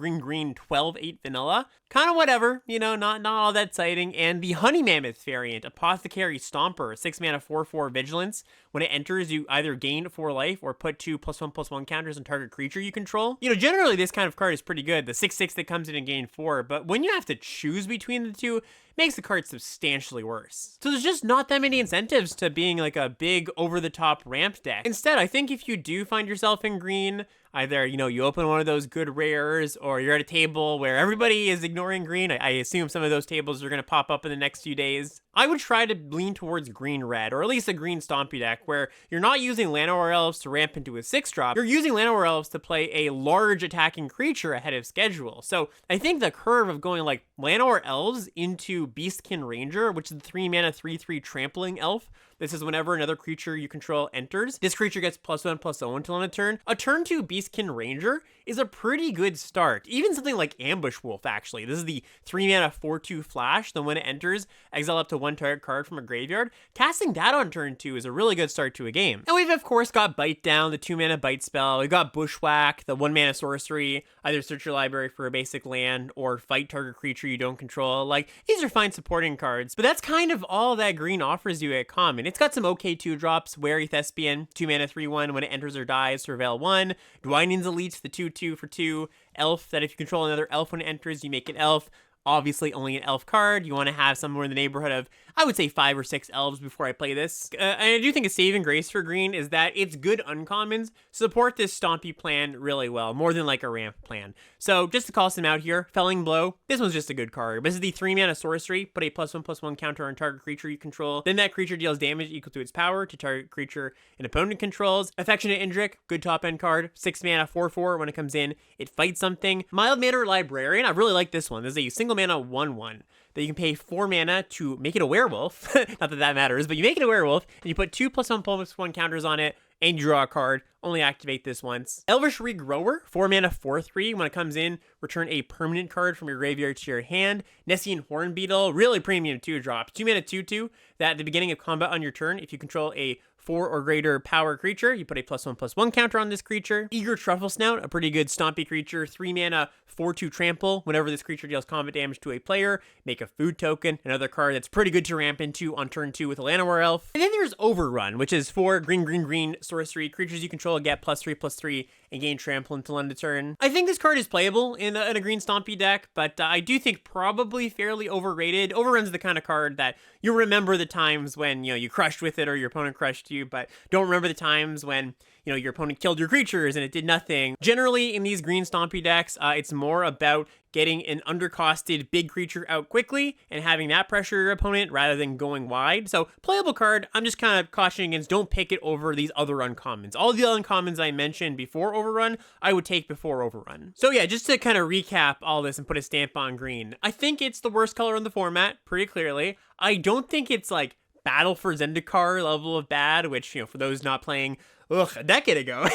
Speaker 1: 12/8 vanilla. Kind of whatever, not all that exciting. And the Honey Mammoth variant, Apothecary Stomper, 6 mana 4/4 vigilance. When it enters, you either gain 4 life or put 2 +1/+1 counters on target creature you control. Generally this kind of card is pretty good. The 6/6 that comes in and gain 4, but when you have to choose between the two, makes the card substantially worse. So there's just not that many incentives to being like a big over-the-top ramp deck. Instead, I think if you do find yourself in green, either, you open one of those good rares or you're at a table where everybody is ignoring green. I assume some of those tables are going to pop up in the next few days. I would try to lean towards green-red, or at least a green stompy deck where you're not using Llanowar Elves to ramp into a 6-drop. You're using Llanowar Elves to play a large attacking creature ahead of schedule. So I think the curve of going like Llanowar Elves into Beastkin Ranger, which is the 3 mana 3/3 trampling elf. This is whenever another creature you control enters, this creature gets +1/+0 until end of turn. A turn 2 Beastkin Ranger is a pretty good start. Even something like Ambush Wolf, actually. This is the 3 mana 4/2 flash. Then when it enters, exile up to 1 target card from a graveyard. Casting that on turn 2 is a really good start to a game. And we've of course got Bite Down, the 2 mana bite spell. We've got Bushwhack, the 1 mana sorcery. Either search your library for a basic land or fight target creature you don't control. Like, these are fine supporting cards, but that's kind of all that green offers you at common. It's got some okay 2-drops, Wary Thespian, 2 mana 3/1, when it enters or dies, Surveil 1, Dwynen's Elite, the 2/2 for 2, Elf, that if you control another elf when it enters, you make it elf. Obviously only an elf card. You want to have somewhere in the neighborhood of, I would say, 5 or 6 elves before I play this. And I do think a saving grace for green is that its good uncommons support this stompy plan really well, more than like a ramp plan. So just to call some out here, Felling Blow, this one's just a good card. This is the 3 mana sorcery, put a +1/+1 counter on target creature you control. Then that creature deals damage equal to its power to target creature an opponent controls. Affectionate Indrik, good top end card, 6 mana 4/4. When it comes in, it fights something. Mild Mannered Librarian, I really like this one. This is a single mana 1/1 that you can pay 4 mana to make it a werewolf. Not that that matters, but you make it a werewolf and you put 2 +1/+1 counters on it and you draw a card. Only activate this once. Elvish Regrower, 4 mana 4/3. When it comes in, return a permanent card from your graveyard to your hand. Nessian Hornbeetle, really premium 2-drop. 2 mana 2/2 that at the beginning of combat on your turn, if you control a 4 or greater power creature, you put a +1/+1 counter on this creature. Eager Truffle Snout, a pretty good stompy creature, 3 mana 4/2 trample. Whenever this creature deals combat damage to a player, make a food token. Another card that's pretty good to ramp into on turn 2 with a Llanowar Elf. And then there's Overrun, which is 4 green sorcery. Creatures you control get +3/+3 and gain trample until end of turn. I think this card is playable in a green stompy deck, but I do think probably fairly overrated. Overrun's the kind of card that you remember the times when, you crushed with it or your opponent crushed you, but don't remember the times when, your opponent killed your creatures and it did nothing. Generally, in these green stompy decks, it's more about getting an undercosted big creature out quickly and having that pressure your opponent rather than going wide. So, playable card, I'm just kind of cautioning against don't pick it over these other uncommons. All the uncommons I mentioned before Overrun, I would take before Overrun. So yeah, just to kind of recap all this and put a stamp on green, I think it's the worst color in the format, pretty clearly. I don't think it's like Battle for Zendikar level of bad, which, for those not playing a decade ago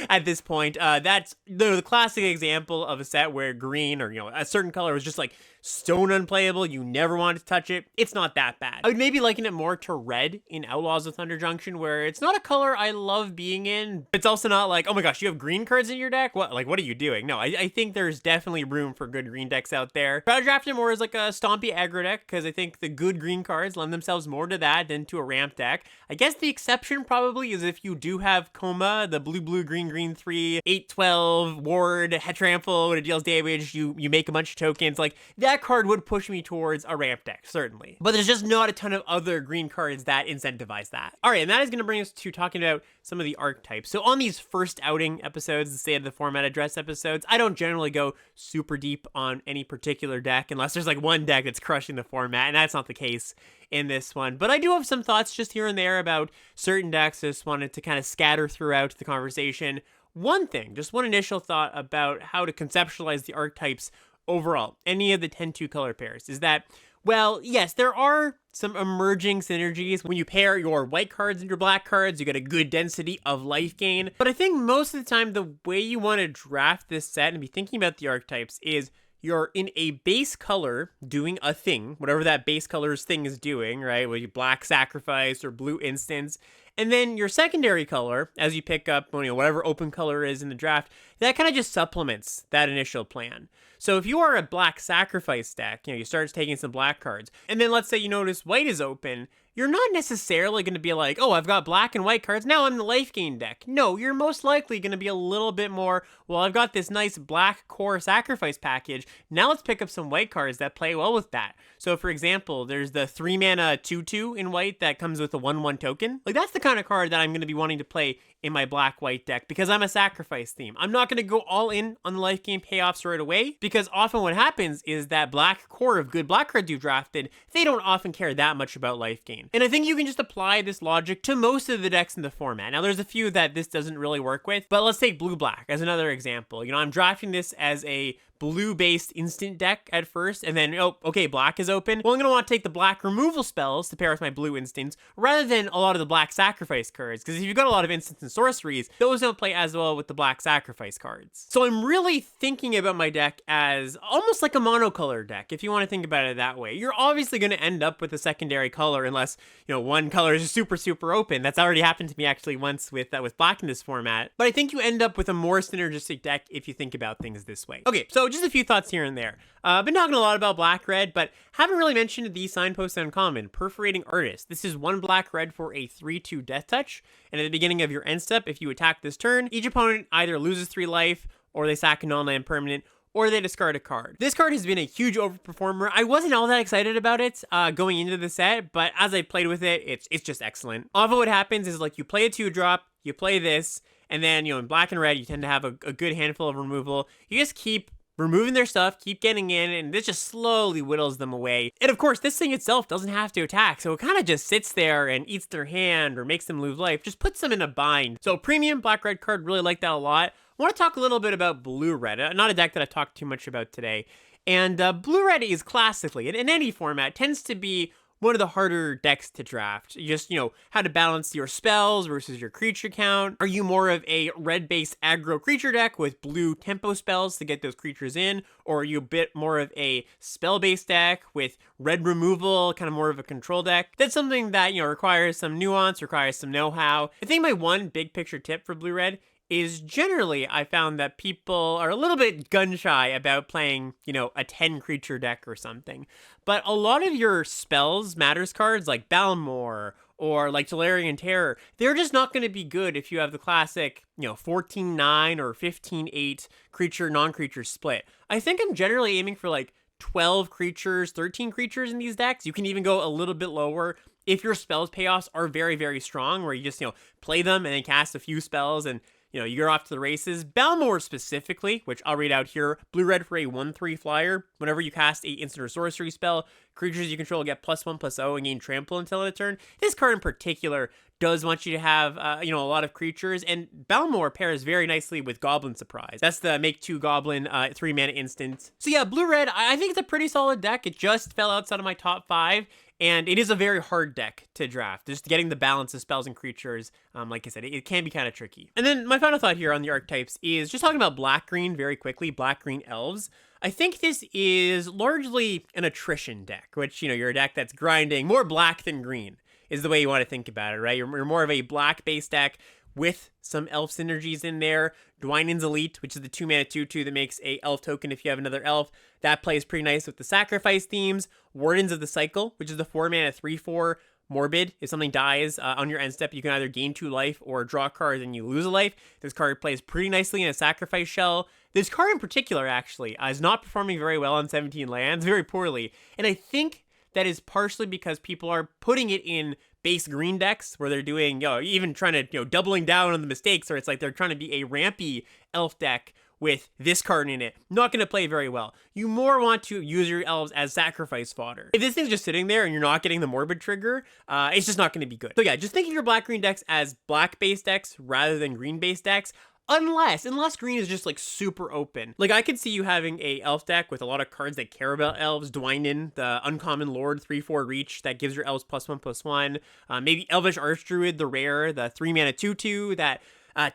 Speaker 1: at this point, that's the classic example of a set where green or, a certain color was just like stone unplayable. You never wanted to touch it. It's not that bad. I would maybe liken it more to red in Outlaws of Thunder Junction, where it's not a color I love being in. It's also not like, oh my gosh, you have green cards in your deck? What are you doing? No, I think there's definitely room for good green decks out there. But I draft it more as like a stompy aggro deck, because I think the good green cards lend themselves more to that than to a ramp deck. I guess the exception probably is if you do have Coma, the blue, green, 3, 8/12, ward, head trample, when it deals damage, you make a bunch of tokens. Like, that card would push me towards a ramp deck, certainly. But there's just not a ton of other green cards that incentivize that. All right, and that is going to bring us to talking about some of the archetypes. So on these first outing episodes, the State of the Format Address episodes, I don't generally go super deep on any particular deck unless there's like one deck that's crushing the format, and that's not the case in this one. But I do have some thoughts just here and there about certain decks. I just wanted to kind of scatter matter throughout the conversation. One thing, just one initial thought about how to conceptualize the archetypes overall, any of the 10-2 color pairs, is that, well, yes, there are some emerging synergies. When you pair your white cards and your black cards, you get a good density of life gain. But I think most of the time, the way you want to draft this set and be thinking about the archetypes is you're in a base color doing a thing, whatever that base color's thing is doing, right? Whether you black sacrifice or blue instance. And then your secondary color, as you pick up, whatever open color is in the draft, that kind of just supplements that initial plan. So if you are a black sacrifice deck, you start taking some black cards, and then let's say you notice white is open, you're not necessarily going to be like, oh, I've got black and white cards, now I'm the life gain deck. No, you're most likely going to be a little bit more, well, I've got this nice black core sacrifice package, now let's pick up some white cards that play well with that. So for example, there's the 3-mana 2/2 in white that comes with a 1/1 token. Like, that's the kind of card that I'm going to be wanting to play in my black-white deck because I'm a sacrifice theme. I'm not going to go all in on the life gain payoffs right away because often what happens is that black core of good black cards you drafted, they don't often care that much about life gain. And I think you can just apply this logic to most of the decks in the format. Now, there's a few that this doesn't really work with, but let's take blue-black as another example. I'm drafting this as a blue-based instant deck at first, and then, oh, okay, black is open. Well, I'm going to want to take the black removal spells to pair with my blue instants, rather than a lot of the black sacrifice cards, because if you've got a lot of instants and sorceries, those don't play as well with the black sacrifice cards. So I'm really thinking about my deck as almost like a monocolor deck, if you want to think about it that way. You're obviously going to end up with a secondary color, unless, one color is super, super open. That's already happened to me actually once with black in this format. But I think you end up with a more synergistic deck if you think about things this way. Okay, so just a few thoughts here and there. I've been talking a lot about black-red, but haven't really mentioned the Signpost Uncommon, Perforating Artist. This is 1 black-red for a 3/2 death touch, and at the beginning of your end step, if you attack this turn, each opponent either loses 3 life, or they sack a non-land permanent, or they discard a card. This card has been a huge overperformer. I wasn't all that excited about it going into the set, but as I played with it, it's just excellent. Often what happens is you play a 2-drop, you play this, and then in black and red, you tend to have a good handful of removal. You just keep removing their stuff, keep getting in, and this just slowly whittles them away. And of course, this thing itself doesn't have to attack, so it kind of just sits there and eats their hand or makes them lose life, just puts them in a bind. So premium black-red card, really like that a lot. I want to talk a little bit about blue-red, not a deck that I've talked too much about today. And blue-red is classically, in any format, tends to be one of the harder decks to draft. Just, how to balance your spells versus your creature count. Are you more of a red-based aggro creature deck with blue tempo spells to get those creatures in? Or are you a bit more of a spell-based deck with red removal, kind of more of a control deck? That's something that, requires some nuance, requires some know-how. I think my one big picture tip for blue-red is generally I found that people are a little bit gun-shy about playing, a 10 creature deck or something. But a lot of your spells matters cards like Balmor or like Tolarian Terror, they're just not going to be good if you have the classic, 14-9 or 15-8 creature, non-creature split. I think I'm generally aiming for 12 creatures, 13 creatures in these decks. You can even go a little bit lower if your spells payoffs are very, very strong, where you just, play them and then cast a few spells and you're off to the races. Balmor specifically, which I'll read out here, blue-red for a 1/3 flyer. Whenever you cast a instant or sorcery spell, creatures you control get +1/+0 and gain trample until end of turn. This card in particular does want you to have, a lot of creatures, and Balmor pairs very nicely with Goblin Surprise. That's the make 2 Goblin 3-mana instant. So yeah, blue-red, I think it's a pretty solid deck. It just fell outside of my top 5. And it is a very hard deck to draft. Just getting the balance of spells and creatures, like I said, it can be kind of tricky. And then my final thought here on the archetypes is just talking about black-green very quickly, black-green elves. I think this is largely an attrition deck, which, you're a deck that's grinding more black than green is the way you want to think about it, right? You're more of a black-based deck with some elf synergies in there. Dwynen's Elite, which is the 2-mana 2/2 that makes a elf token if you have another elf. That plays pretty nice with the sacrifice themes. Wardens of the Cycle, which is the 4-mana 3/4 Morbid. If something dies on your end step, you can either gain 2 life or draw a card and you lose a life. This card plays pretty nicely in a sacrifice shell. This card in particular, actually, is not performing very well on 17 lands, very poorly. And I think that is partially because people are putting it in base green decks where they're doing, even trying to, doubling down on the mistakes, or it's like they're trying to be a rampy elf deck with this card in it, not going to play very well. You more want to use your elves as sacrifice fodder. If this thing's just sitting there and you're not getting the Morbid trigger, it's just not going to be good. So yeah, just think of your black-green decks as black-based decks rather than green-based decks. Unless green is just like super open. Like I could see you having a elf deck with a lot of cards that care about elves. Dwynen, the Uncommon Lord, 3/4 reach that gives your elves +1/+1. Maybe Elvish Archdruid, the rare, the 3-mana 2/2 that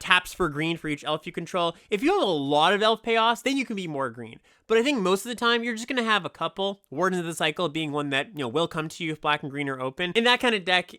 Speaker 1: taps for green for each elf you control. If you have a lot of elf payoffs, then you can be more green. But I think most of the time you're just gonna have a couple. Wardens of the Cycle being one that will come to you if black and green are open. And that kind of deck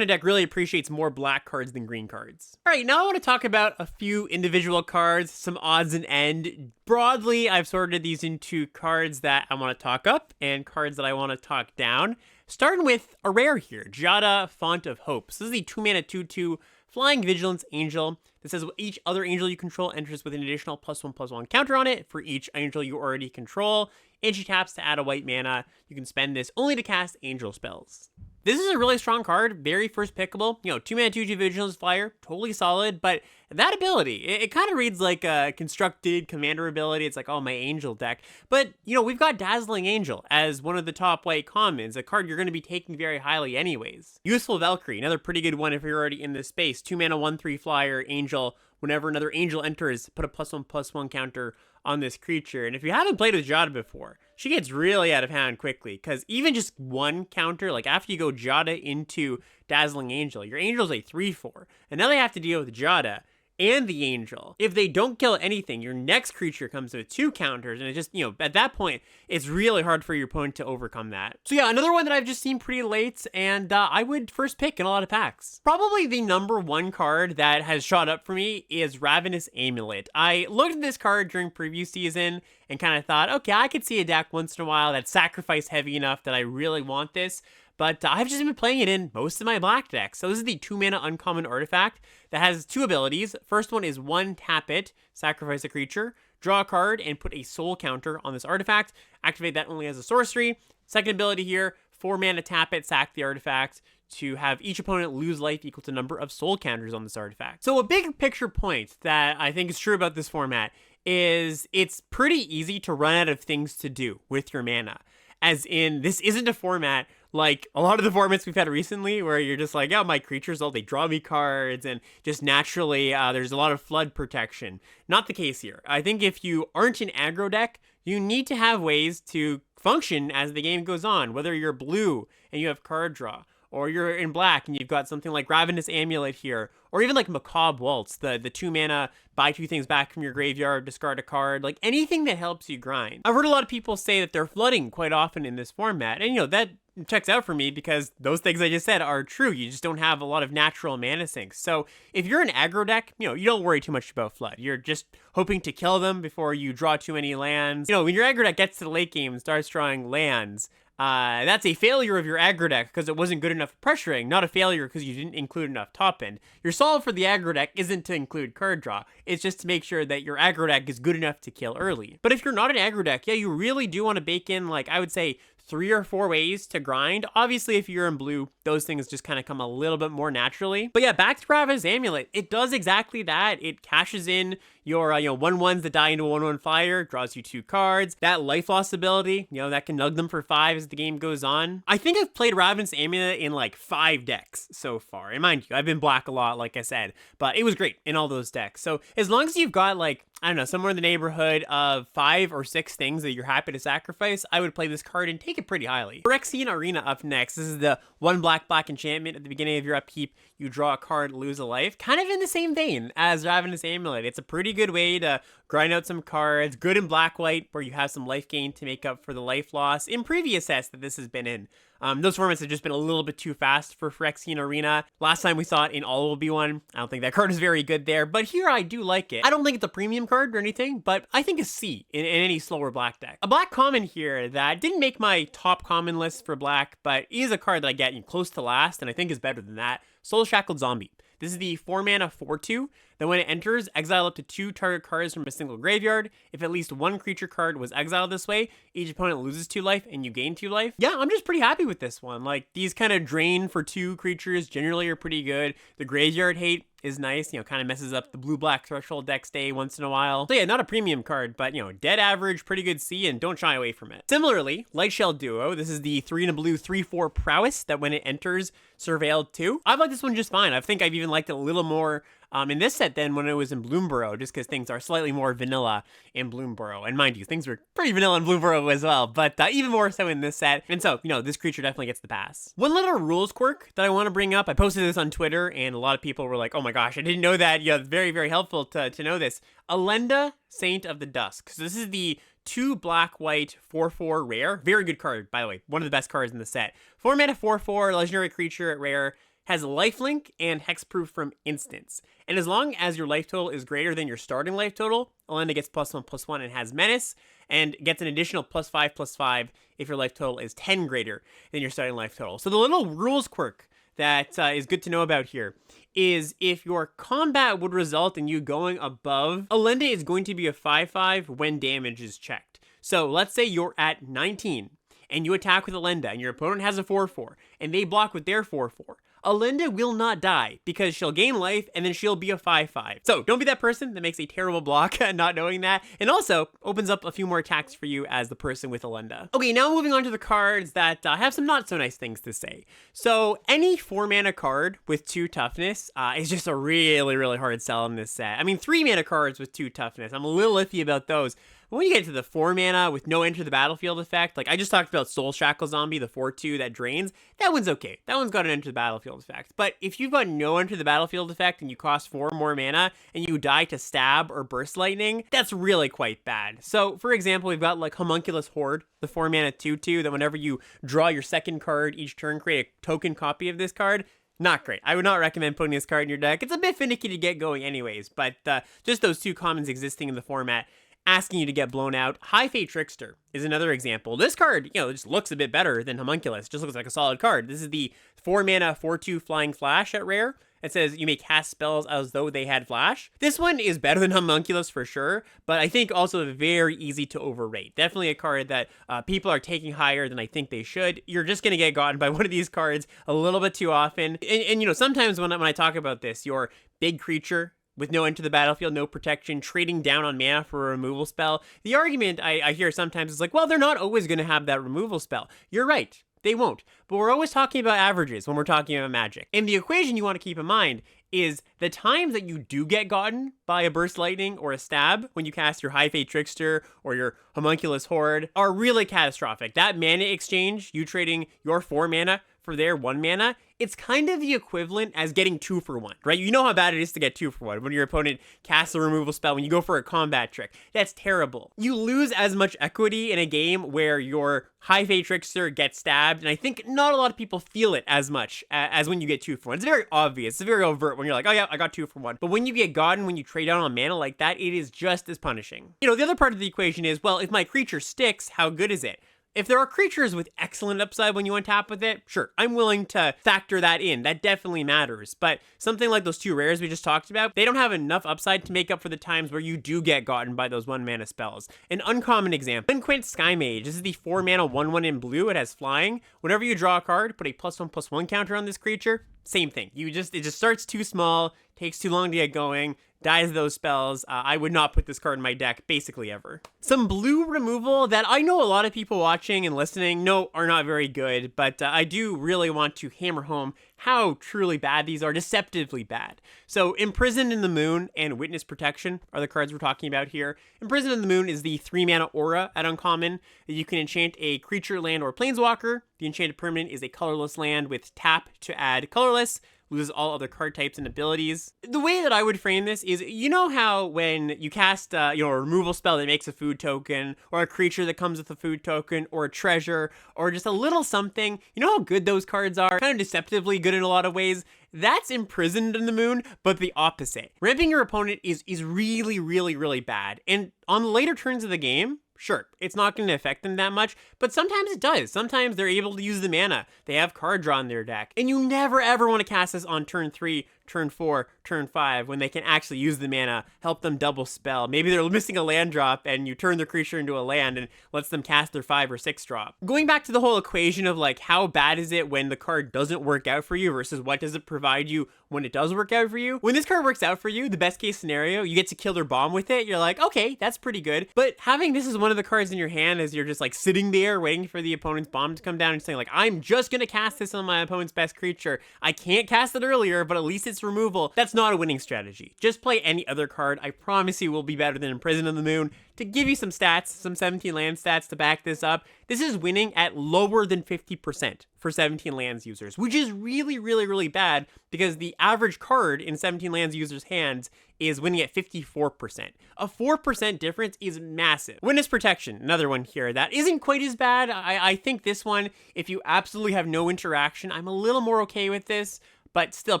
Speaker 1: really appreciates more black cards than green cards. All right, now I want to talk about a few individual cards, some odds and end. Broadly, I've sorted these into cards that I want to talk up and cards that I want to talk down. Starting with a rare here, Jada, Font of Hope. So this is the 2-mana 2/2 Flying Vigilance Angel that says each other angel you control enters with an additional +1/+1 counter on it for each angel you already control. And she taps to add a white mana. You can spend this only to cast angel spells. This is a really strong card, very first pickable. 2-mana 2/2 Vigilance Flyer, totally solid, but that ability, it kind of reads like a constructed commander ability. It's like, oh, my angel deck. But, we've got Dazzling Angel as one of the top white commons, a card you're going to be taking very highly anyways. Useful Valkyrie, another pretty good one if you're already in this space. 2-mana 1/3 Flyer, Angel. Whenever another angel enters, put a +1/+1 counter on this creature. And if you haven't played with Jada before, she gets really out of hand quickly, because even just one counter, like after you go Jada into Dazzling Angel, your angel's a 3/4, and now they have to deal with Jada and the angel. If they don't kill anything, your next creature comes with 2 counters, and it just, at that point, it's really hard for your opponent to overcome that. So yeah, another one that I've just seen pretty late, and I would first pick in a lot of packs. Probably the number 1 card that has shot up for me is Ravenous Amulet. I looked at this card during preview season and kind of thought, okay, I could see a deck once in a while that's sacrifice heavy enough that I really want this. But I've just been playing it in most of my black decks. So this is the 2-mana uncommon artifact that has 2 abilities. First one is 1, tap it, sacrifice a creature, draw a card, and put a soul counter on this artifact. Activate that only as a sorcery. Second ability here, 4 mana, tap it, sack the artifact to have each opponent lose life equal to number of soul counters on this artifact. So a big picture point that I think is true about this format is it's pretty easy to run out of things to do with your mana. As in, this isn't a format like a lot of the formats we've had recently where you're just like, oh, my creatures, they draw me cards, and just naturally there's a lot of flood protection. Not the case here. I think if you aren't an aggro deck, you need to have ways to function as the game goes on, whether you're blue and you have card draw, or you're in black and you've got something like Ravenous Amulet here, or even like Macabre Waltz, the 2-mana, buy 2 things back from your graveyard, discard a card, like anything that helps you grind. I've heard a lot of people say that they're flooding quite often in this format, and that checks out for me because those things I just said are true. You just don't have a lot of natural mana sinks. So if you're an aggro deck, you don't worry too much about flood. You're just hoping to kill them before you draw too many lands. When your aggro deck gets to the late game and starts drawing lands, that's a failure of your aggro deck because it wasn't good enough pressuring, not a failure because you didn't include enough top end. Your solve for the aggro deck isn't to include card draw. It's just to make sure that your aggro deck is good enough to kill early. But if you're not an aggro deck, yeah, you really do want to bake in, like, I would say 3 or 4 ways to grind. Obviously, if you're in blue, those things just kind of come a little bit more naturally. But yeah, back to Ravenous Amulet. It does exactly that. It cashes in your 1/1s that die into 1/1 fire, draws you 2 cards. That life loss ability, that can nug them for 5 as the game goes on. I think I've played Ravenous Amulet in like 5 decks so far. And mind you, I've been black a lot, like I said, but it was great in all those decks. So as long as you've got like, I don't know, somewhere in the neighborhood of 5 or 6 things that you're happy to sacrifice, I would play this card and take it pretty highly. Phyrexian Arena up next. This is the 1 black enchantment. At the beginning of your upkeep, you draw a card, lose a life. Kind of in the same vein as Ravenous Amulet. It's a pretty good way to grind out some cards. Good in black-white, where you have some life gain to make up for the life loss. In previous sets that this has been in, those formats have just been a little bit too fast for Phyrexian Arena. Last time we saw it in All Will Be One. I don't think that card is very good there, but here I do like it. I don't think it's a premium card or anything, but I think a C in any slower black deck. A black common here that didn't make my top common list for black, but is a card that I get close to last, and I think is better than that. Soul Shackled Zombie. This is the 4-mana 4/2. Then when it enters, exile up to 2 target cards from a single graveyard. If at least 1 creature card was exiled this way, each opponent loses 2 life and you gain 2 life. Yeah, I'm just pretty happy with this one. Like, these kind of drain for 2 creatures generally are pretty good. The graveyard hate is nice, kind of messes up the blue-black threshold deck stay once in a while. So yeah, not a premium card, but dead average, pretty good C, and don't shy away from it. Similarly, Lightshell Duo, this is the 3 and a blue 3/4 prowess that when it enters, Surveilled 2. I've liked this one just fine. I think I've even liked it a little more in this set than when it was in Bloomborough, just because things are slightly more vanilla in Bloomborough. And mind you, things were pretty vanilla in Bloomborough as well, but even more so in this set. And so, this creature definitely gets the pass. One little rules quirk that I want to bring up, I posted this on Twitter, and a lot of people were like, oh my gosh, I didn't know that. Very, very helpful to know this. Alenda, Saint of the Dusk. So this is the 2 black-white 4/4 rare. Very good card, by the way. One of the best cards in the set. 4 mana 4/4, legendary creature at rare. Has lifelink and hexproof from instants. And as long as your life total is greater than your starting life total, Alenda gets +1/+1 and has menace, and gets an additional +5/+5 if your life total is 10 greater than your starting life total. So the little rules quirk that is good to know about here is if your combat would result in you going above, Alenda is going to be a 5/5 when damage is checked. So let's say you're at 19 and you attack with Alenda and your opponent has a 4/4 and they block with their 4/4. Alenda will not die because she'll gain life and then she'll be a 5/5. So don't be that person that makes a terrible block not knowing that, and also opens up a few more attacks for you as the person with Alenda. Okay, now moving on to the cards that have some not so nice things to say. So any 4 mana card with 2 toughness is just a really, really hard sell in this set. I mean, 3 mana cards with 2 toughness, I'm a little iffy about those. When you get to the 4 mana with no enter the battlefield effect, like I just talked about Soul Shackle Zombie, the 4/2 that drains, that one's okay. That one's got an enter the battlefield effect. But if you've got no enter the battlefield effect and you cost 4 more mana and you die to stab or burst lightning, that's really quite bad. So for example, we've got like Homunculus Horde, the 4 mana 2/2 that whenever you draw your second card each turn, create a token copy of this card. Not great. I would not recommend putting this card in your deck. It's a bit finicky to get going anyways, but just those 2 commons existing in the format asking you to get blown out. High Fate Trickster is another example. This card, just looks a bit better than Homunculus. Just looks like a solid card. This is the 4 mana 4/2 Flying Flash at rare. It says you may cast spells as though they had flash. This one is better than Homunculus for sure, but I think also very easy to overrate. Definitely a card that people are taking higher than I think they should. You're just going to get gotten by one of these cards a little bit too often. And sometimes when I talk about this, your big creature with no enter the battlefield, no protection, trading down on mana for a removal spell. The argument I hear sometimes is like, well, they're not always going to have that removal spell. You're right. They won't. But we're always talking about averages when we're talking about Magic. And the equation you want to keep in mind is the times that you do get gotten by a Burst Lightning or a Stab when you cast your High Fate Trickster or your Homunculus Horde are really catastrophic. That mana exchange, you trading your 4 mana for their 1 mana, it's kind of the equivalent as getting 2 for 1, right? You know how bad it is to get 2 for 1 when your opponent casts a removal spell, when you go for a combat trick. That's terrible. You lose as much equity in a game where your High Fate Trickster gets stabbed, and I think not a lot of people feel it as much as when you get 2 for 1. It's very obvious. It's very overt when you're like, oh yeah, I got 2 for 1. But when you get gotten, when you trade down on mana like that, it is just as punishing. The other part of the equation is, well, if my creature sticks, how good is it? If there are creatures with excellent upside when you untap with it, sure, I'm willing to factor that in. That definitely matters. But something like those 2 rares we just talked about, they don't have enough upside to make up for the times where you do get gotten by those 1 mana spells. An uncommon example, Quint Sky Mage. This is the 4 mana 1/1 in blue. It has flying. Whenever you draw a card, put a +1/+1 counter on this creature. Same thing. It just starts too small, takes too long to get going, dies those spells. I would not put this card in my deck basically ever. Some blue removal that I know a lot of people watching and listening are not very good, but I do really want to hammer home how truly bad these are, deceptively bad. So Imprisoned in the Moon and Witness Protection are the cards we're talking about here. Imprisoned in the Moon is the 3 mana aura at uncommon. You can enchant a creature, land, or planeswalker. The enchanted permanent is a colorless land with tap to add colorless. Loses all other card types and abilities. The way that I would frame this is, how when you cast a removal spell that makes a food token, or a creature that comes with a food token, or a treasure, or just a little something, how good those cards are? Kind of deceptively good in a lot of ways. That's Imprisoned in the Moon, but the opposite. Ramping your opponent is really, really, really bad. And on the later turns of the game, sure, it's not going to affect them that much, but sometimes it does. Sometimes they're able to use the mana. They have card draw in their deck, and you never ever want to cast this on turn 3, turn 4, turn 5, when they can actually use the mana, help them double spell. Maybe they're missing a land drop, and you turn their creature into a land and lets them cast their 5 or 6 drop. Going back to the whole equation of like, how bad is it when the card doesn't work out for you versus what does it provide you when it does work out for you? When this card works out for you, the best case scenario, you get to kill their bomb with it. You're like, okay, that's pretty good. But having this as one of the cards in your hand as you're just like sitting there waiting for the opponent's bomb to come down and saying like, I'm just gonna cast this on my opponent's best creature. I can't cast it earlier, but at least it's removal. That's not a winning strategy. Just play any other card. I promise you will be better than Imprison of the Moon. To give you some stats, some 17 land stats to back this up, this is winning at lower than 50% for 17 lands users, which is really, really, really bad because the average card in 17 lands users' hands is winning at 54%. A 4% difference is massive. Witness Protection, another one here that isn't quite as bad. I think this one, if you absolutely have no interaction, I'm a little more okay with this, but still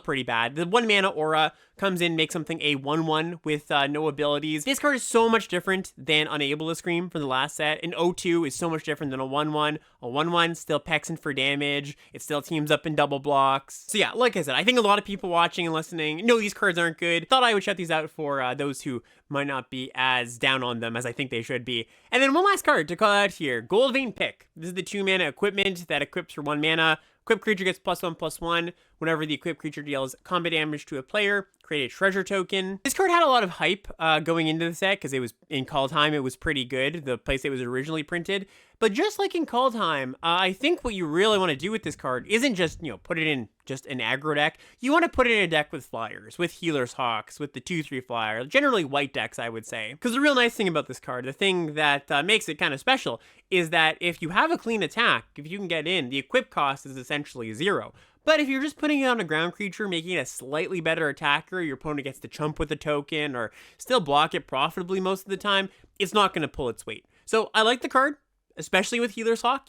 Speaker 1: pretty bad. The 1 mana aura comes in, makes something a 1/1 with no abilities. This card is so much different than Unable to Scream from the last set. An 0/2 is so much different than a 1/1. A 1/1 still pecks for damage. It still teams up in double blocks. So yeah, like I said, I think a lot of people watching and listening know these cards aren't good. Thought I would shout these out for those who might not be as down on them as I think they should be. And then one last card to call out here, Gold Vein Pick. This is the 2 mana equipment that equips for 1 mana. Equipped creature gets +1/+1 whenever the equipped creature deals combat damage to a player. Create a treasure token. This card had a lot of hype going into the set because it was in Kaldheim. It was pretty good, the place it was originally printed. But just like in Kaldheim, I think what you really want to do with this card isn't just, put it in just an aggro deck. You want to put it in a deck with flyers, with Healer's Hawks, with the 2/3 flyer, generally white decks, I would say. Because the real nice thing about this card, the thing that makes it kind of special, is that if you have a clean attack, if you can get in, the equip cost is essentially 0. But if you're just putting it on a ground creature, making it a slightly better attacker, your opponent gets to chump with the token or still block it profitably most of the time, it's not going to pull its weight. So I like the card, especially with Healer's Hawk,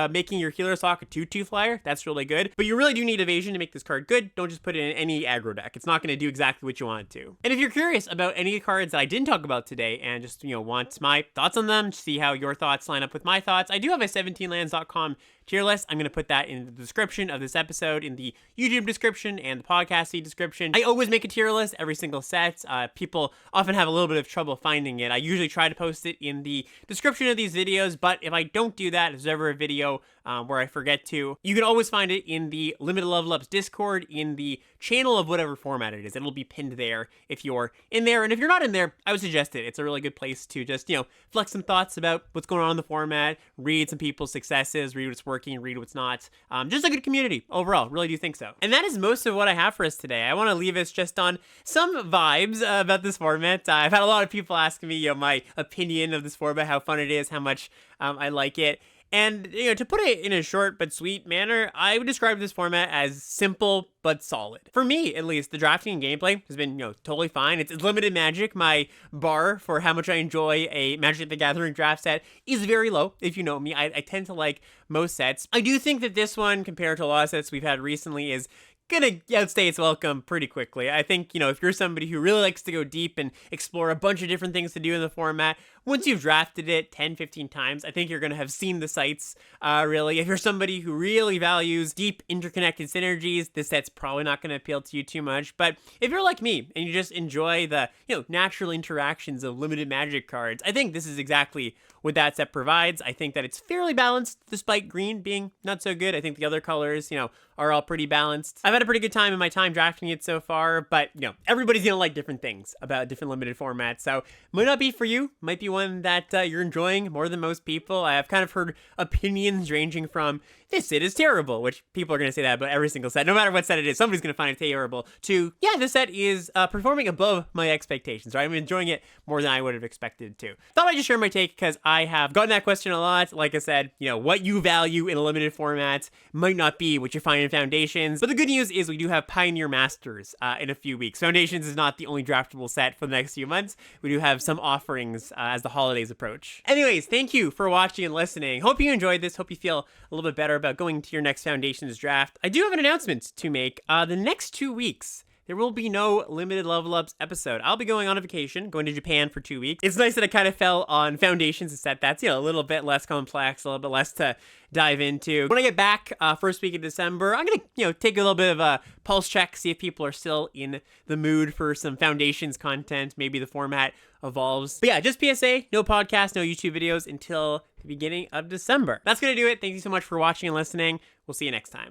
Speaker 1: making your Healer's Hawk a 2/2 flyer, that's really good. But you really do need evasion to make this card good. Don't just put it in any aggro deck. It's not going to do exactly what you want it to. And if you're curious about any cards that I didn't talk about today and just, want my thoughts on them, see how your thoughts line up with my thoughts, I do have a 17lands.com tier list. I'm going to put that in the description of this episode, in the YouTube description and the podcast feed description. I always make a tier list every single set. People often have a little bit of trouble finding it. I usually try to post it in the description of these videos, but if I don't do that, if there's ever a video where I forget to, you can always find it in the Limited Level Ups Discord, in the channel of whatever format it is. It'll be pinned there if you're in there. And if you're not in there, I would suggest it. It's a really good place to just, flex some thoughts about what's going on in the format, read some people's successes, read what's working, read what's not. Just a good community overall. Really do think so. And that is most of what I have for us today. I want to leave us just on some vibes about this format. I've had a lot of people asking me, my opinion of this format, how fun it is, how much I like it. And, to put it in a short but sweet manner, I would describe this format as simple but solid. For me, at least, the drafting and gameplay has been, totally fine. It's limited Magic. My bar for how much I enjoy a Magic the Gathering draft set is very low, if you know me. I tend to like most sets. I do think that this one, compared to a lot of sets we've had recently, is gonna outstay its welcome pretty quickly. I think, if you're somebody who really likes to go deep and explore a bunch of different things to do in the format, once you've drafted it 10, 15 times, I think you're gonna have seen the sights, really. If you're somebody who really values deep interconnected synergies, this set's probably not gonna appeal to you too much. But if you're like me and you just enjoy the, natural interactions of limited Magic cards, I think this is exactly what that set provides. I think that it's fairly balanced, despite green being not so good. I think the other colors, are all pretty balanced. I've had a pretty good time in my time drafting it so far, but, everybody's gonna like different things about different limited formats. So might not be for you, might be one that you're enjoying more than most people. I have kind of heard opinions ranging from, this set is terrible, which people are going to say that about every single set. No matter what set it is, somebody's going to find it terrible, to, yeah, this set is performing above my expectations, right? I'm enjoying it more than I would have expected to. Thought I'd just share my take because I have gotten that question a lot. Like I said, what you value in a limited format might not be what you find in Foundations. But the good news is we do have Pioneer Masters in a few weeks. Foundations is not the only draftable set for the next few months. We do have some offerings as the holidays approach. Anyways, thank you for watching and listening. Hope you enjoyed this. Hope you feel a little bit better about going to your next Foundations draft. I do have an announcement to make. The next 2 weeks, there will be no limited level ups episode. I'll be going on a vacation, going to Japan for 2 weeks. It's nice that I kind of fell on foundations instead. That's, a little bit less complex, a little bit less to dive into. When I get back first week of December, I'm gonna take a little bit of a pulse check, see if people are still in the mood for some foundations content. Maybe the format evolves. But yeah, just PSA, no podcast, no YouTube videos until the beginning of December. That's gonna do it. Thank you so much for watching and listening. We'll see you next time.